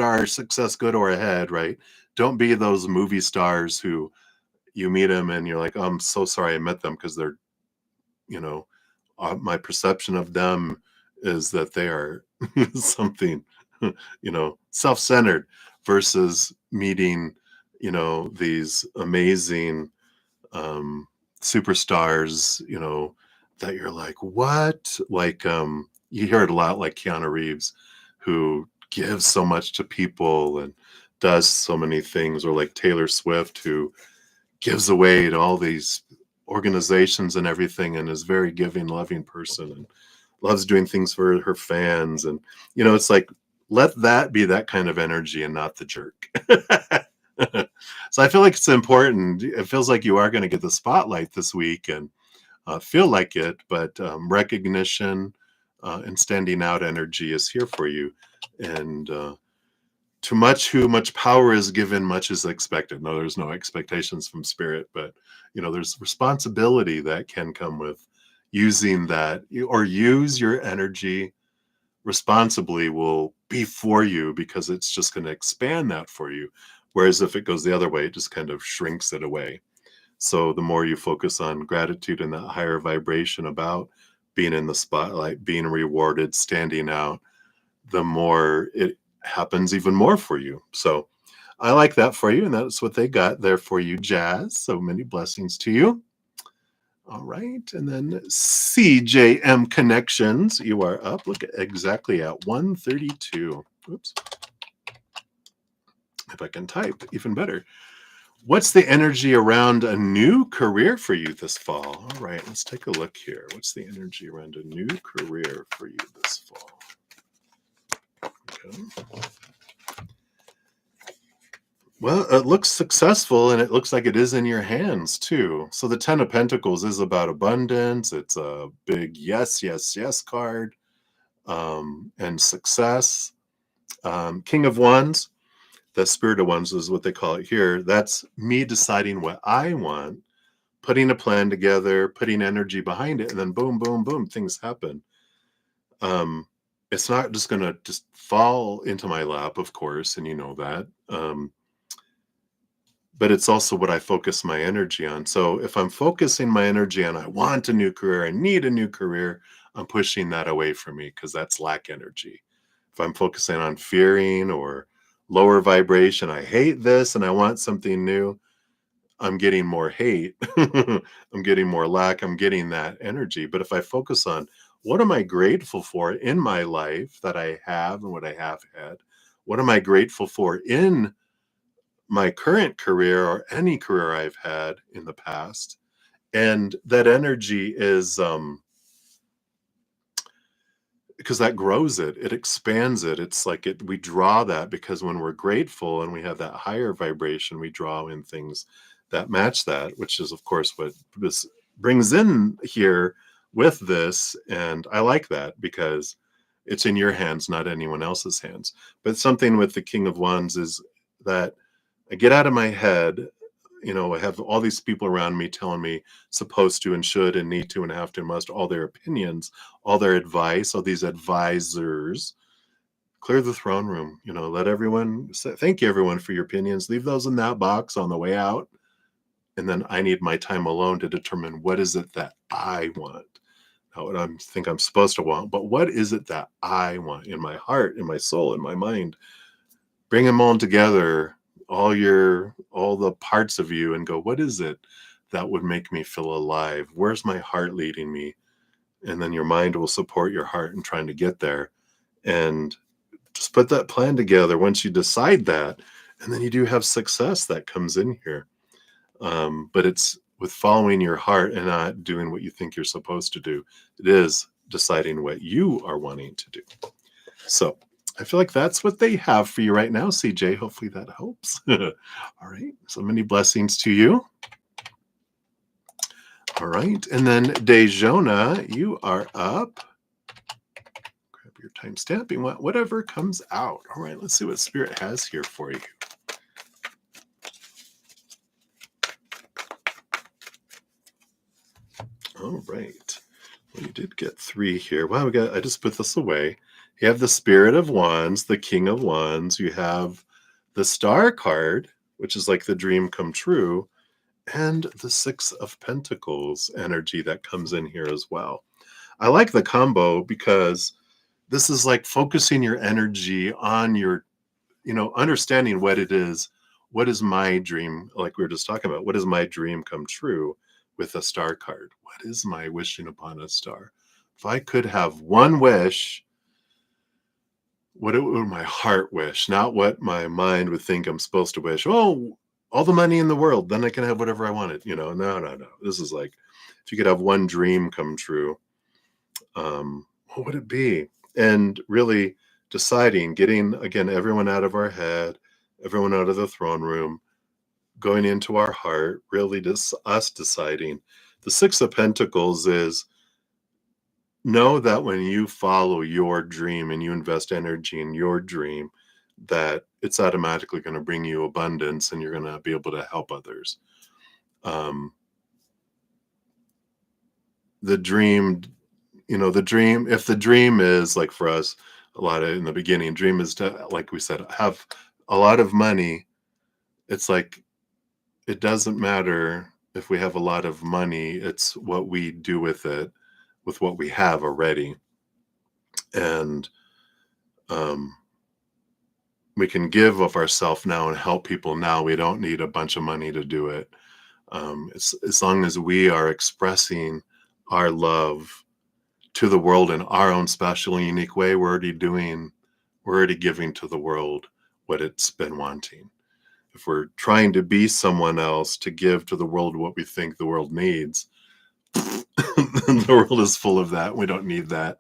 our success go to our head, right? Don't be those movie stars who you meet them and you're like, oh, I'm so sorry I met them because they're, you know, my perception of them is that they are something, self-centered versus meeting, these amazing um, superstars, that you're like, what? Like, you hear it a lot, like Keanu Reeves, who gives so much to people and does so many things, or like Taylor Swift, who gives away to all these organizations and everything and is very giving, loving person and loves doing things for her fans. And, it's like, let that be that kind of energy and not the jerk. So I feel like it's important. It feels like you are going to get the spotlight this week and feel like it, but recognition and standing out energy is here for you. And to much who much power is given, much is expected. No, there's no expectations from spirit, but there's responsibility that can come with using that, or use your energy responsibly will be for you because it's just going to expand that for you. Whereas if it goes the other way, it just kind of shrinks it away. So the more you focus on gratitude and that higher vibration about being in the spotlight, being rewarded, standing out, the more it happens even more for you. So I like that for you. And that's what they got there for you, Jazz. So many blessings to you. All right. And then CJM Connections, you are up. Look at exactly at 132. Oops. If I can type, even better. What's the energy around a new career for you this fall? All right, let's take a look here. What's the energy around a new career for you this fall? Okay. Well, it looks successful and it looks like it is in your hands too. So the 10 of Pentacles is about abundance. It's a big yes, yes, yes card, and success. King of Wands, the Spirit of Wands is what they call it here. That's me deciding what I want, putting a plan together, putting energy behind it, and then boom, boom, boom, things happen. It's not just going to just fall into my lap, of course, and you know that. But it's also what I focus my energy on. So if I'm focusing my energy on, I want a new career, I need a new career, I'm pushing that away from me because that's lack energy. If I'm focusing on fearing or lower vibration, I hate this and I want something new, I'm getting more hate. I'm getting more lack. I'm getting that energy. But if I focus on what am I grateful for in my life that I have and what I have had, what am I grateful for in my current career or any career I've had in the past. And that energy is because that grows it expands it. It's like we draw that because when we're grateful and we have that higher vibration, we draw in things that match that, which is of course what this brings in here with this. And I like that because it's in your hands, not anyone else's hands. But something with the King of Wands is that I get out of my head. I have all these people around me telling me supposed to and should and need to and have to and must, all their opinions, all their advice, all these advisors. Clear the throne room. Let everyone say, thank you, everyone, for your opinions. Leave those in that box on the way out. And then I need my time alone to determine what is it that I want. Not what I think I'm supposed to want, but what is it that I want in my heart, in my soul, in my mind. Bring them all together, all the parts of you, and go, what is it that would make me feel alive? Where's my heart leading me? And then your mind will support your heart in trying to get there. And just put that plan together once you decide that, and then you do have success that comes in here. But it's with following your heart and not doing what you think you're supposed to do. It is deciding what you are wanting to do. So I feel like that's what they have for you right now, CJ. Hopefully that helps. All right. So many blessings to you. All right. And then Dejona, you are up. Grab your timestamp and whatever comes out. All right. Let's see what Spirit has here for you. All right. Well, you did get 3 here. Wow, I just put this away. You have the Spirit of Wands, the King of Wands. You have the Star card, which is like the dream come true, and the Six of Pentacles energy that comes in here as well. I like the combo because this is like focusing your energy on your, understanding what it is. What is my dream? Like we were just talking about, what is my dream come true with a star card? What is my wishing upon a star? If I could have one wish, what would my heart wish? Not what my mind would think I'm supposed to wish. Oh, all the money in the world, then I can have whatever I wanted. No. This is like, if you could have one dream come true, what would it be? And really deciding, getting again everyone out of our head, everyone out of the throne room, going into our heart, really just us deciding. The Six of Pentacles is, know that when you follow your dream and you invest energy in your dream, that it's automatically going to bring you abundance and you're going to be able to help others. The dream, if the dream is like for us, a lot of in the beginning, dream is to, like we said, have a lot of money. It's like, it doesn't matter if we have a lot of money, it's what we do with it, with what we have already. And we can give of ourselves now and help people now. We don't need a bunch of money to do it. It's as long as we are expressing our love to the world in our own special and unique way, we're already giving to the world what it's been wanting. If we're trying to be someone else to give to the world what we think the world needs, the world is full of that. We don't need that.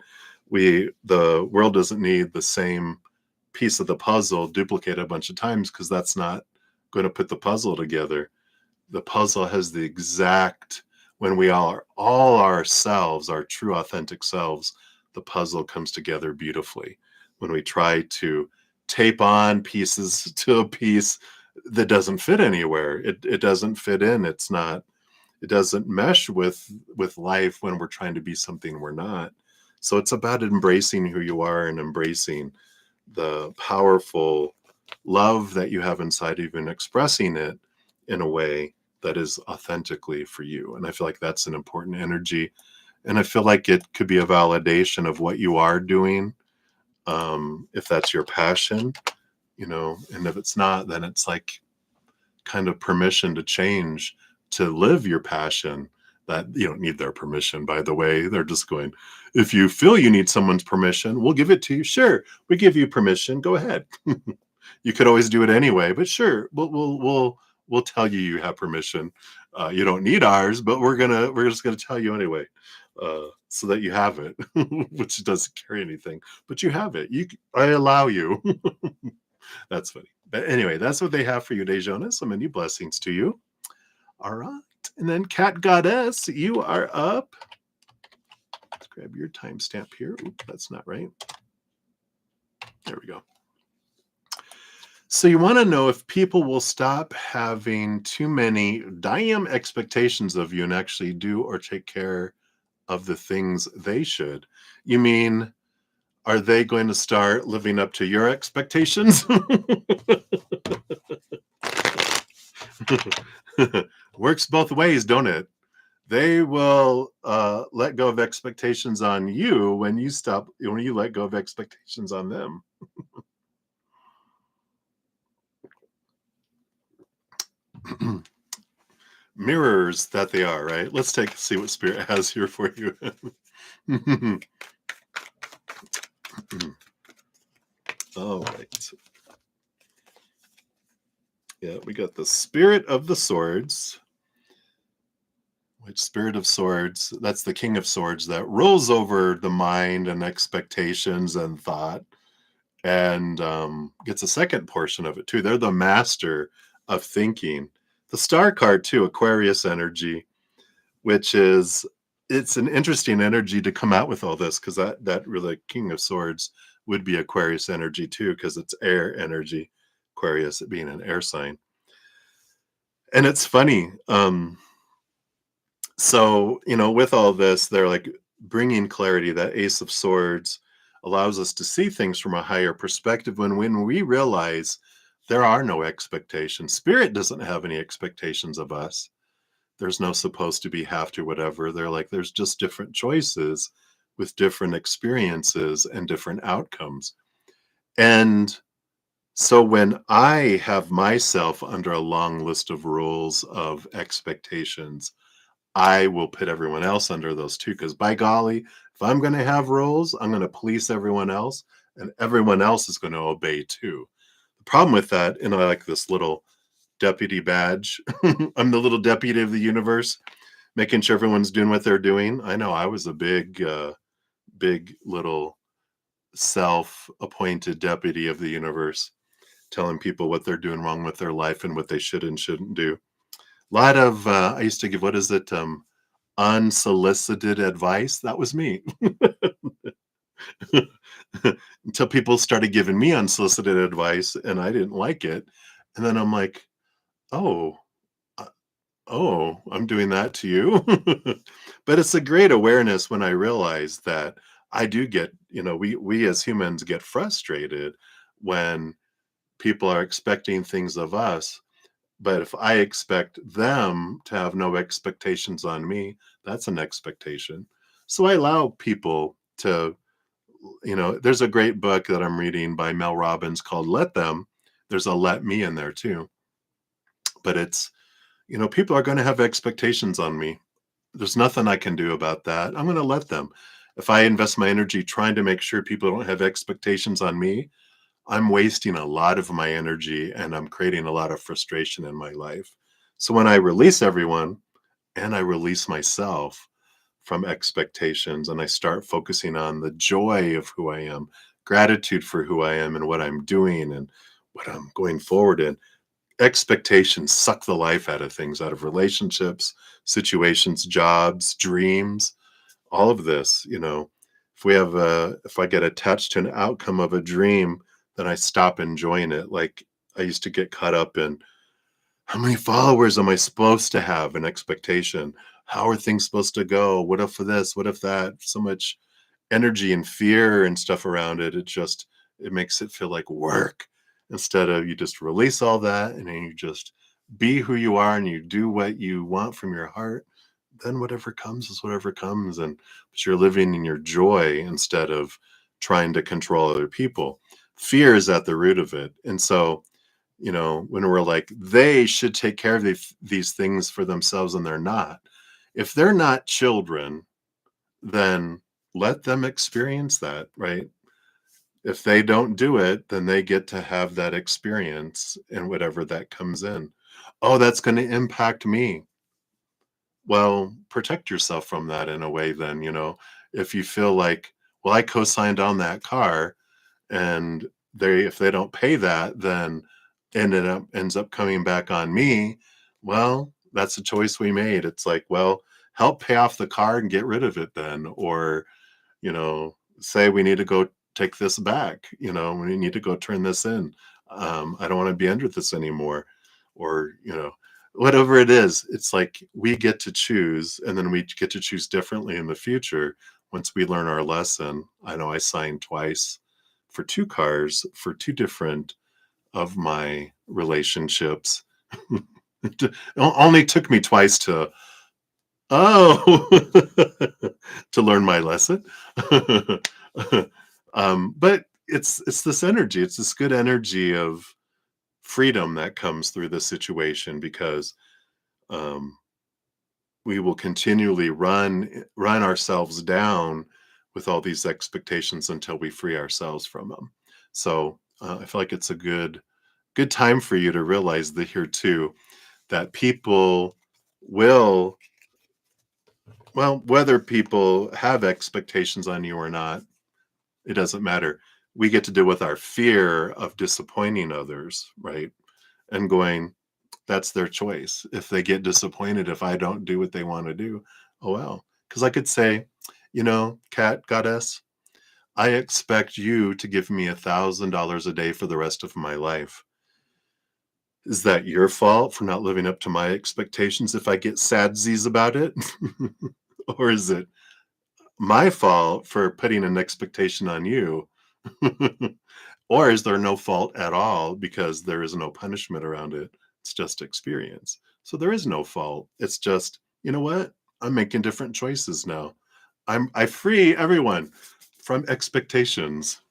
The world doesn't need the same piece of the puzzle duplicated a bunch of times, because that's not going to put the puzzle together. The puzzle has the exact, when we are all ourselves, our true authentic selves, the puzzle comes together beautifully. When we try to tape on pieces to a piece that doesn't fit anywhere, it doesn't fit in. It doesn't mesh with life when we're trying to be something we're not. So it's about embracing who you are and embracing the powerful love that you have inside of you and expressing it in a way that is authentically for you. And I feel like that's an important energy. And I feel like it could be a validation of what you are doing. If that's your passion, and if it's not, then it's like kind of permission to change, to live your passion. That you don't need their permission, by the way. They're just going, if you feel you need someone's permission, we'll give it to you. Sure, we give you permission. Go ahead. You could always do it anyway, but sure, we'll tell you you have permission. You don't need ours, but we're just gonna tell you anyway, so that you have it, which doesn't carry anything, but you have it. I allow you. That's funny. But anyway, that's what they have for you, Dejona. So many blessings to you. All right. And then Cat Goddess, you are up. Let's grab your timestamp here. Oops, that's not right. There we go. So you want to know if people will stop having too many damn expectations of you and actually do or take care of the things they should. You mean, are they going to start living up to your expectations? Works both ways, don't it? They will let go of expectations on you when you let go of expectations on them. Mirrors that they are, right? Let's see what Spirit has here for you. All right. Yeah, we got the Spirit of the Swords. Which Spirit of Swords, that's the King of Swords that rules over the mind and expectations and thought, and gets a second portion of it too. They're the master of thinking. The Star card too, Aquarius energy, which is it's an interesting energy to come out with all this because that really King of Swords would be Aquarius energy too because it's air energy, Aquarius being an air sign. And it's funny. So, with all this, they're like bringing clarity. That Ace of Swords allows us to see things from a higher perspective when we realize there are no expectations. Spirit doesn't have any expectations of us. There's no supposed to be, have to, whatever. They're like, there's just different choices with different experiences and different outcomes. And so when I have myself under a long list of rules of expectations, I will put everyone else under those too. Because by golly, if I'm going to have rules, I'm going to police everyone else, and everyone else is going to obey too. The problem with that, and I like this little deputy badge. I'm the little deputy of the universe, making sure everyone's doing what they're doing. I know I was a big little self-appointed deputy of the universe, telling people what they're doing wrong with their life and what they should and shouldn't do. A lot of I used to give, what is it? Unsolicited advice. That was me. Until people started giving me unsolicited advice and I didn't like it. And then I'm like, oh, oh, I'm doing that to you. But it's a great awareness when I realize that I do get, we as humans get frustrated when people are expecting things of us. But if I expect them to have no expectations on me, that's an expectation. So I allow people to, there's a great book that I'm reading by Mel Robbins called Let Them. There's a let me in there too. But it's, people are going to have expectations on me. There's nothing I can do about that. I'm going to let them. If I invest my energy trying to make sure people don't have expectations on me, I'm wasting a lot of my energy and I'm creating a lot of frustration in my life. So when I release everyone and I release myself from expectations and I start focusing on the joy of who I am, gratitude for who I am and what I'm doing and what I'm going forward in, expectations suck the life out of things, out of relationships, situations, jobs, dreams, all of this. If I get attached to an outcome of a dream, then I stop enjoying it. Like I used to get caught up in how many followers am I supposed to have, an expectation, how are things supposed to go, what if this, what if that, so much energy and fear and stuff around it. It makes it feel like work instead of you just release all that and then you just be who you are and you do what you want from your heart. Then whatever comes is whatever comes. But you're living in your joy instead of trying to control other people. Fear is at the root of it. And so, when we're like, they should take care of these things for themselves and they're not. If they're not children, then let them experience that, right? If they don't do it, then they get to have that experience and whatever that comes in. Oh, that's going to impact me. Well, protect yourself from that in a way, then, if you feel like, well, I co-signed on that car and if they don't pay that, then ends up coming back on me. Well, that's a choice we made. It's like, well, help pay off the car and get rid of it then, or say we need to go take this back, we need to go turn this in. I don't want to be under this anymore. Or, whatever it is, it's like we get to choose and then we get to choose differently in the future once we learn our lesson. I know I signed twice for two cars for two different of my relationships. It only took me twice to, oh, to learn my lesson. But it's this energy. It's this good energy of freedom that comes through this situation because um, we will continually run ourselves down with all these expectations until we free ourselves from them. So I feel like it's a good time for you to realize that here too, that people will, well, whether people have expectations on you or not, it doesn't matter. We get to deal with our fear of disappointing others, right? And going, that's their choice. If they get disappointed if I don't do what they want to do, oh well. Because I could say, cat goddess, I expect you to give me $1,000 a day for the rest of my life. Is that your fault for not living up to my expectations if I get sadsies about it? Or is it my fault for putting an expectation on you? Or is there no fault at all because there is no punishment around it? It's just experience. So there is no fault. It's just, you know what? I'm making different choices now. I free everyone from expectations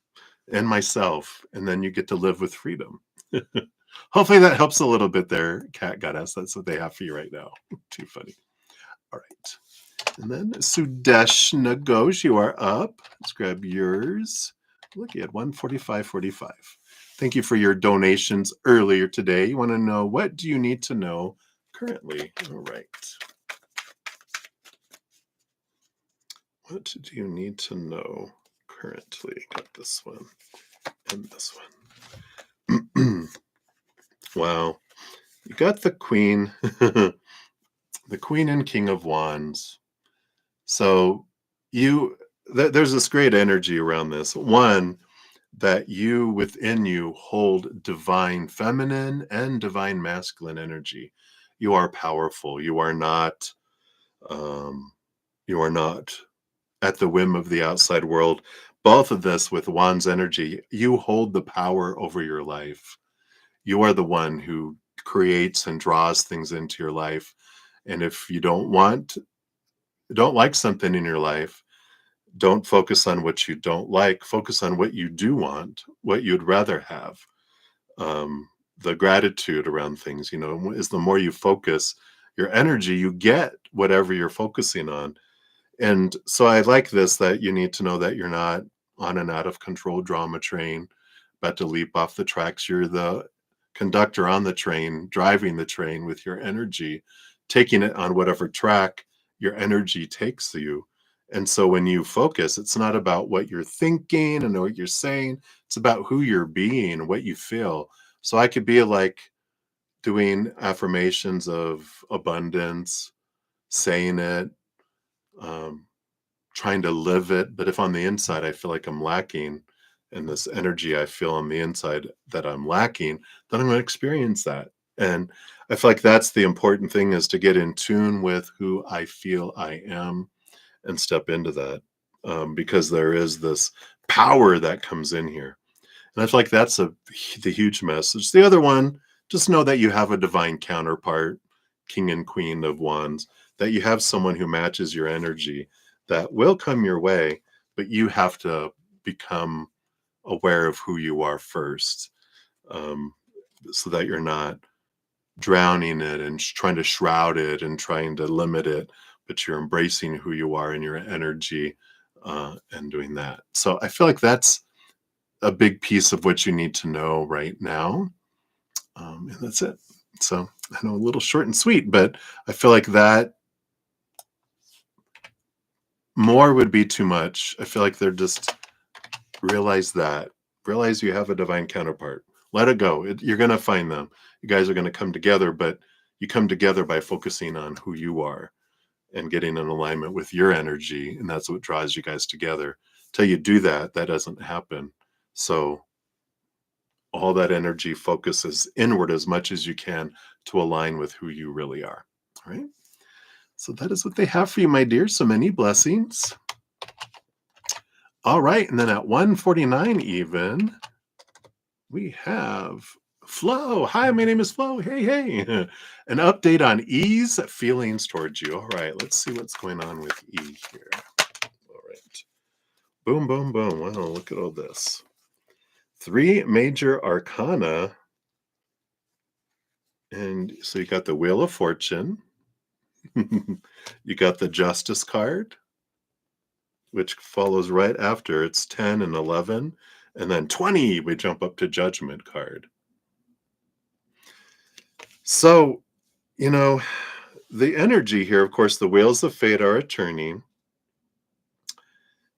and myself, and then you get to live with freedom. Hopefully that helps a little bit there, Cat Goddess. That's what they have for you right now. Too funny. All right. And then Sudeshna Ghosh, you are up. Let's grab yours. Look at 145.45. Thank you for your donations earlier today. You want to know, what do you need to know currently? All right. What do you need to know currently? Got this one and this one. Wow. You got the Queen, the Queen and King of Wands. So there's this great energy around this. One, that you within you hold divine feminine and divine masculine energy. You are powerful. Um, you are not at the whim of the outside world. Both of this with Wands energy, you hold the power over your life. You are the one who creates and draws things into your life. And if you don't like something in your life, don't focus on what you don't like. Focus on what you do want, what you'd rather have. The gratitude around things, is the more you focus your energy, you get whatever you're focusing on. And so I like this, that you need to know that you're not on an out of control drama train about to leap off the tracks. You're the conductor on the train, driving the train with your energy, taking it on whatever track your energy takes you. And so when you focus, it's not about what you're thinking and what you're saying, it's about who you're being, what you feel. So I could be like doing affirmations of abundance, saying it, um, trying to live it. But if on the inside I feel like I'm lacking, and this energy I feel on the inside that I'm lacking, then I'm going to experience that. And I feel like that's the important thing, is to get in tune with who I feel I am and step into that, because there is this power that comes in here. And I feel like that's the huge message. The other one, just know that you have a divine counterpart, King and Queen of Wands, that you have someone who matches your energy that will come your way, but you have to become aware of who you are first, um, so that you're not drowning it and trying to shroud it and trying to limit it, but you're embracing who you are in your energy, and doing that. So I feel like that's a big piece of what you need to know right now. And that's it. So I know, a little short and sweet, but I feel like that more would be too much. I feel like they're just, realize that. Realize you have a divine counterpart. Let it go. You're going to find them. You guys are going to come together, but you come together by focusing on who you are and getting in alignment with your energy. And that's what draws you guys together. Till you do that, that doesn't happen. So all that energy focuses inward as much as you can to align with who you really are. All right. So that is what they have for you, my dear. So many blessings. All right. And then at 149 even, we have Flo. Hi, my name is Flo. Hey, hey. An update on E's feelings towards you. All right. Let's see what's going on with E here. All right. Boom, boom, boom. Wow. Look at all this. 3 major arcana. And so you got the Wheel of Fortune. You got the Justice card, which follows right after. It's 10 and 11. And then 20, we jump up to Judgment card. So, the energy here, of course, the Wheels of Fate are turning.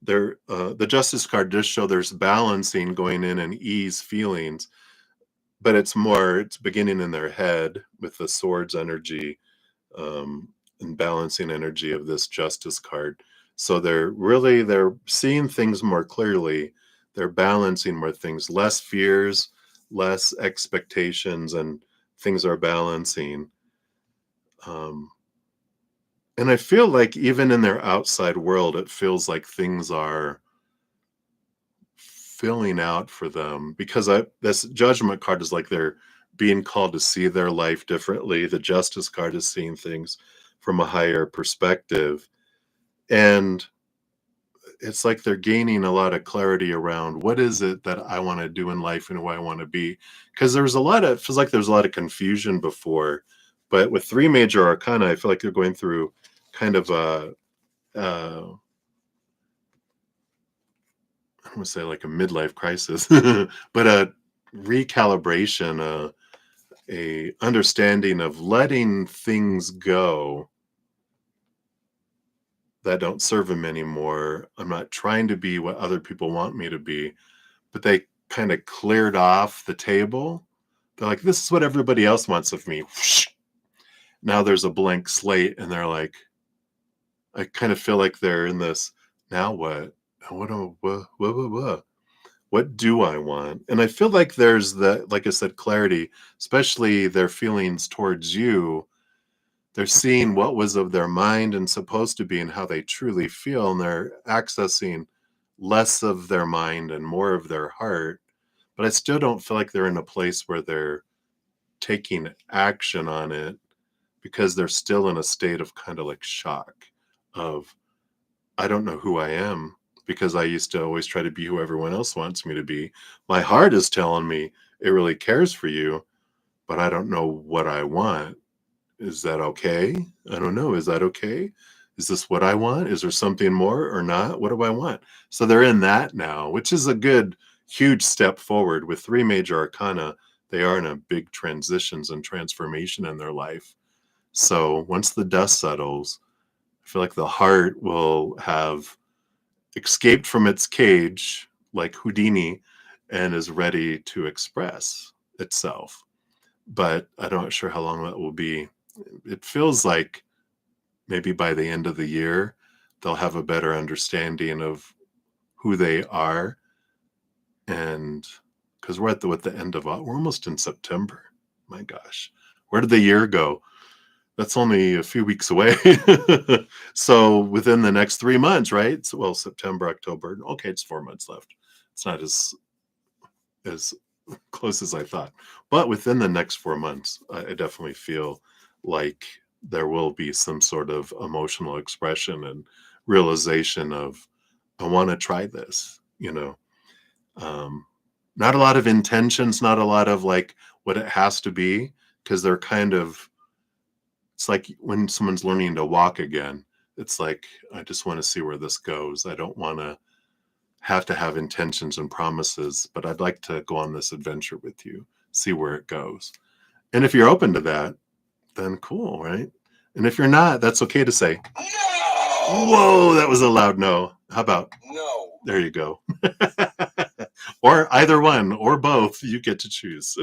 The Justice card does show there's balancing going in and ease feelings. but it's beginning in their head with the swords energy, um, and balancing energy of this justice card. So they're seeing things more clearly. They're balancing more things, less fears, less expectations, and things are balancing. Um, and I feel like even in their outside world, it feels like things are filling out for them because this judgment card is like they're being called to see their life differently. The justice card is seeing things from a higher perspective. And it's like they're gaining a lot of clarity around what is it that I want to do in life and who I want to be. Because it feels like there's a lot of confusion before. But with three major arcana, I feel like they're going through kind of I don't want to say like a midlife crisis, but a recalibration, a understanding of letting things go that don't serve him anymore. I'm not trying to be what other people want me to be, but they kind of cleared off the table. They're like, this is what everybody else wants of me. Now there's a blank slate, and they're like, I kind of feel like they're in this. Now what? What do I want? And I feel like there's that, like I said, clarity, especially their feelings towards you. They're seeing what was of their mind and supposed to be and how they truly feel, and they're accessing less of their mind and more of their heart. But I still don't feel like they're in a place where they're taking action on it because they're still in a state of kind of like shock of, I don't know who I am because I used to always try to be who everyone else wants me to be. My heart is telling me it really cares for you, but I don't know what I want. Is that okay? I don't know. Is that okay? Is this what I want? Is there something more or not? What do I want? So they're in that now, which is a good, huge step forward. With three major arcana, they are in a big transitions and transformation in their life. So once the dust settles, I feel like the heart will have escaped from its cage like Houdini and is ready to express itself. But I'm not sure how long that will be. It feels like maybe by the end of the year, they'll have a better understanding of who they are. And because we're at the end of, we're almost in September. My gosh, where did the year go? That's only a few weeks away. So within the next 3 months, right? So, well, September, October. Okay, it's 4 months left. It's not as close as I thought. But within the next 4 months, I definitely feel like there will be some sort of emotional expression and realization of, I want to try this. Um, Not a lot of intentions, not a lot of like what it has to be, because they're kind of, it's like when someone's learning to walk again. It's like, I just want to see where this goes. I don't want to have intentions and promises, but I'd like to go on this adventure with you, see where it goes. And if you're open to that, then cool, right? And if you're not, that's okay to say, no! Whoa, that was a loud no. How about no? There you go. Or either one or both, you get to choose.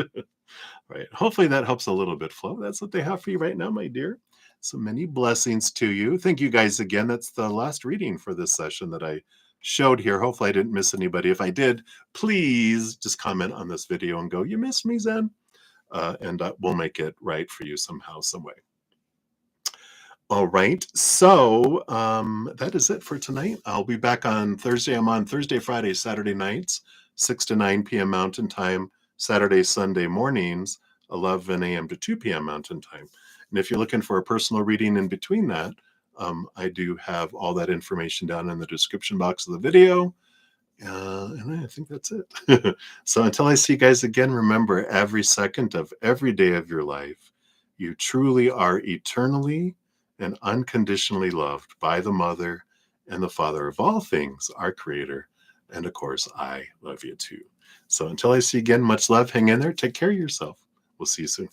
Right. Hopefully that helps a little bit, Flo. That's what they have for you right now, my dear. So many blessings to you. Thank you guys again. That's the last reading for this session that I showed here. Hopefully I didn't miss anybody. If I did, please just comment on this video and go, you missed me, Zen. And we'll make it right for you somehow, some way. All right. So that is it for tonight. I'll be back on Thursday. I'm on Thursday, Friday, Saturday nights, 6 to 9 p.m. Mountain Time, Saturday, Sunday mornings, 11 a.m. to 2 p.m. Mountain Time. And if you're looking for a personal reading in between that, I do have all that information down in the description box of the video. And I think that's it. So until I see you guys again, remember every second of every day of your life, you truly are eternally and unconditionally loved by the Mother and the Father of all things, our Creator. And of course, I love you too. So until I see you again, much love. Hang in there. Take care of yourself. We'll see you soon.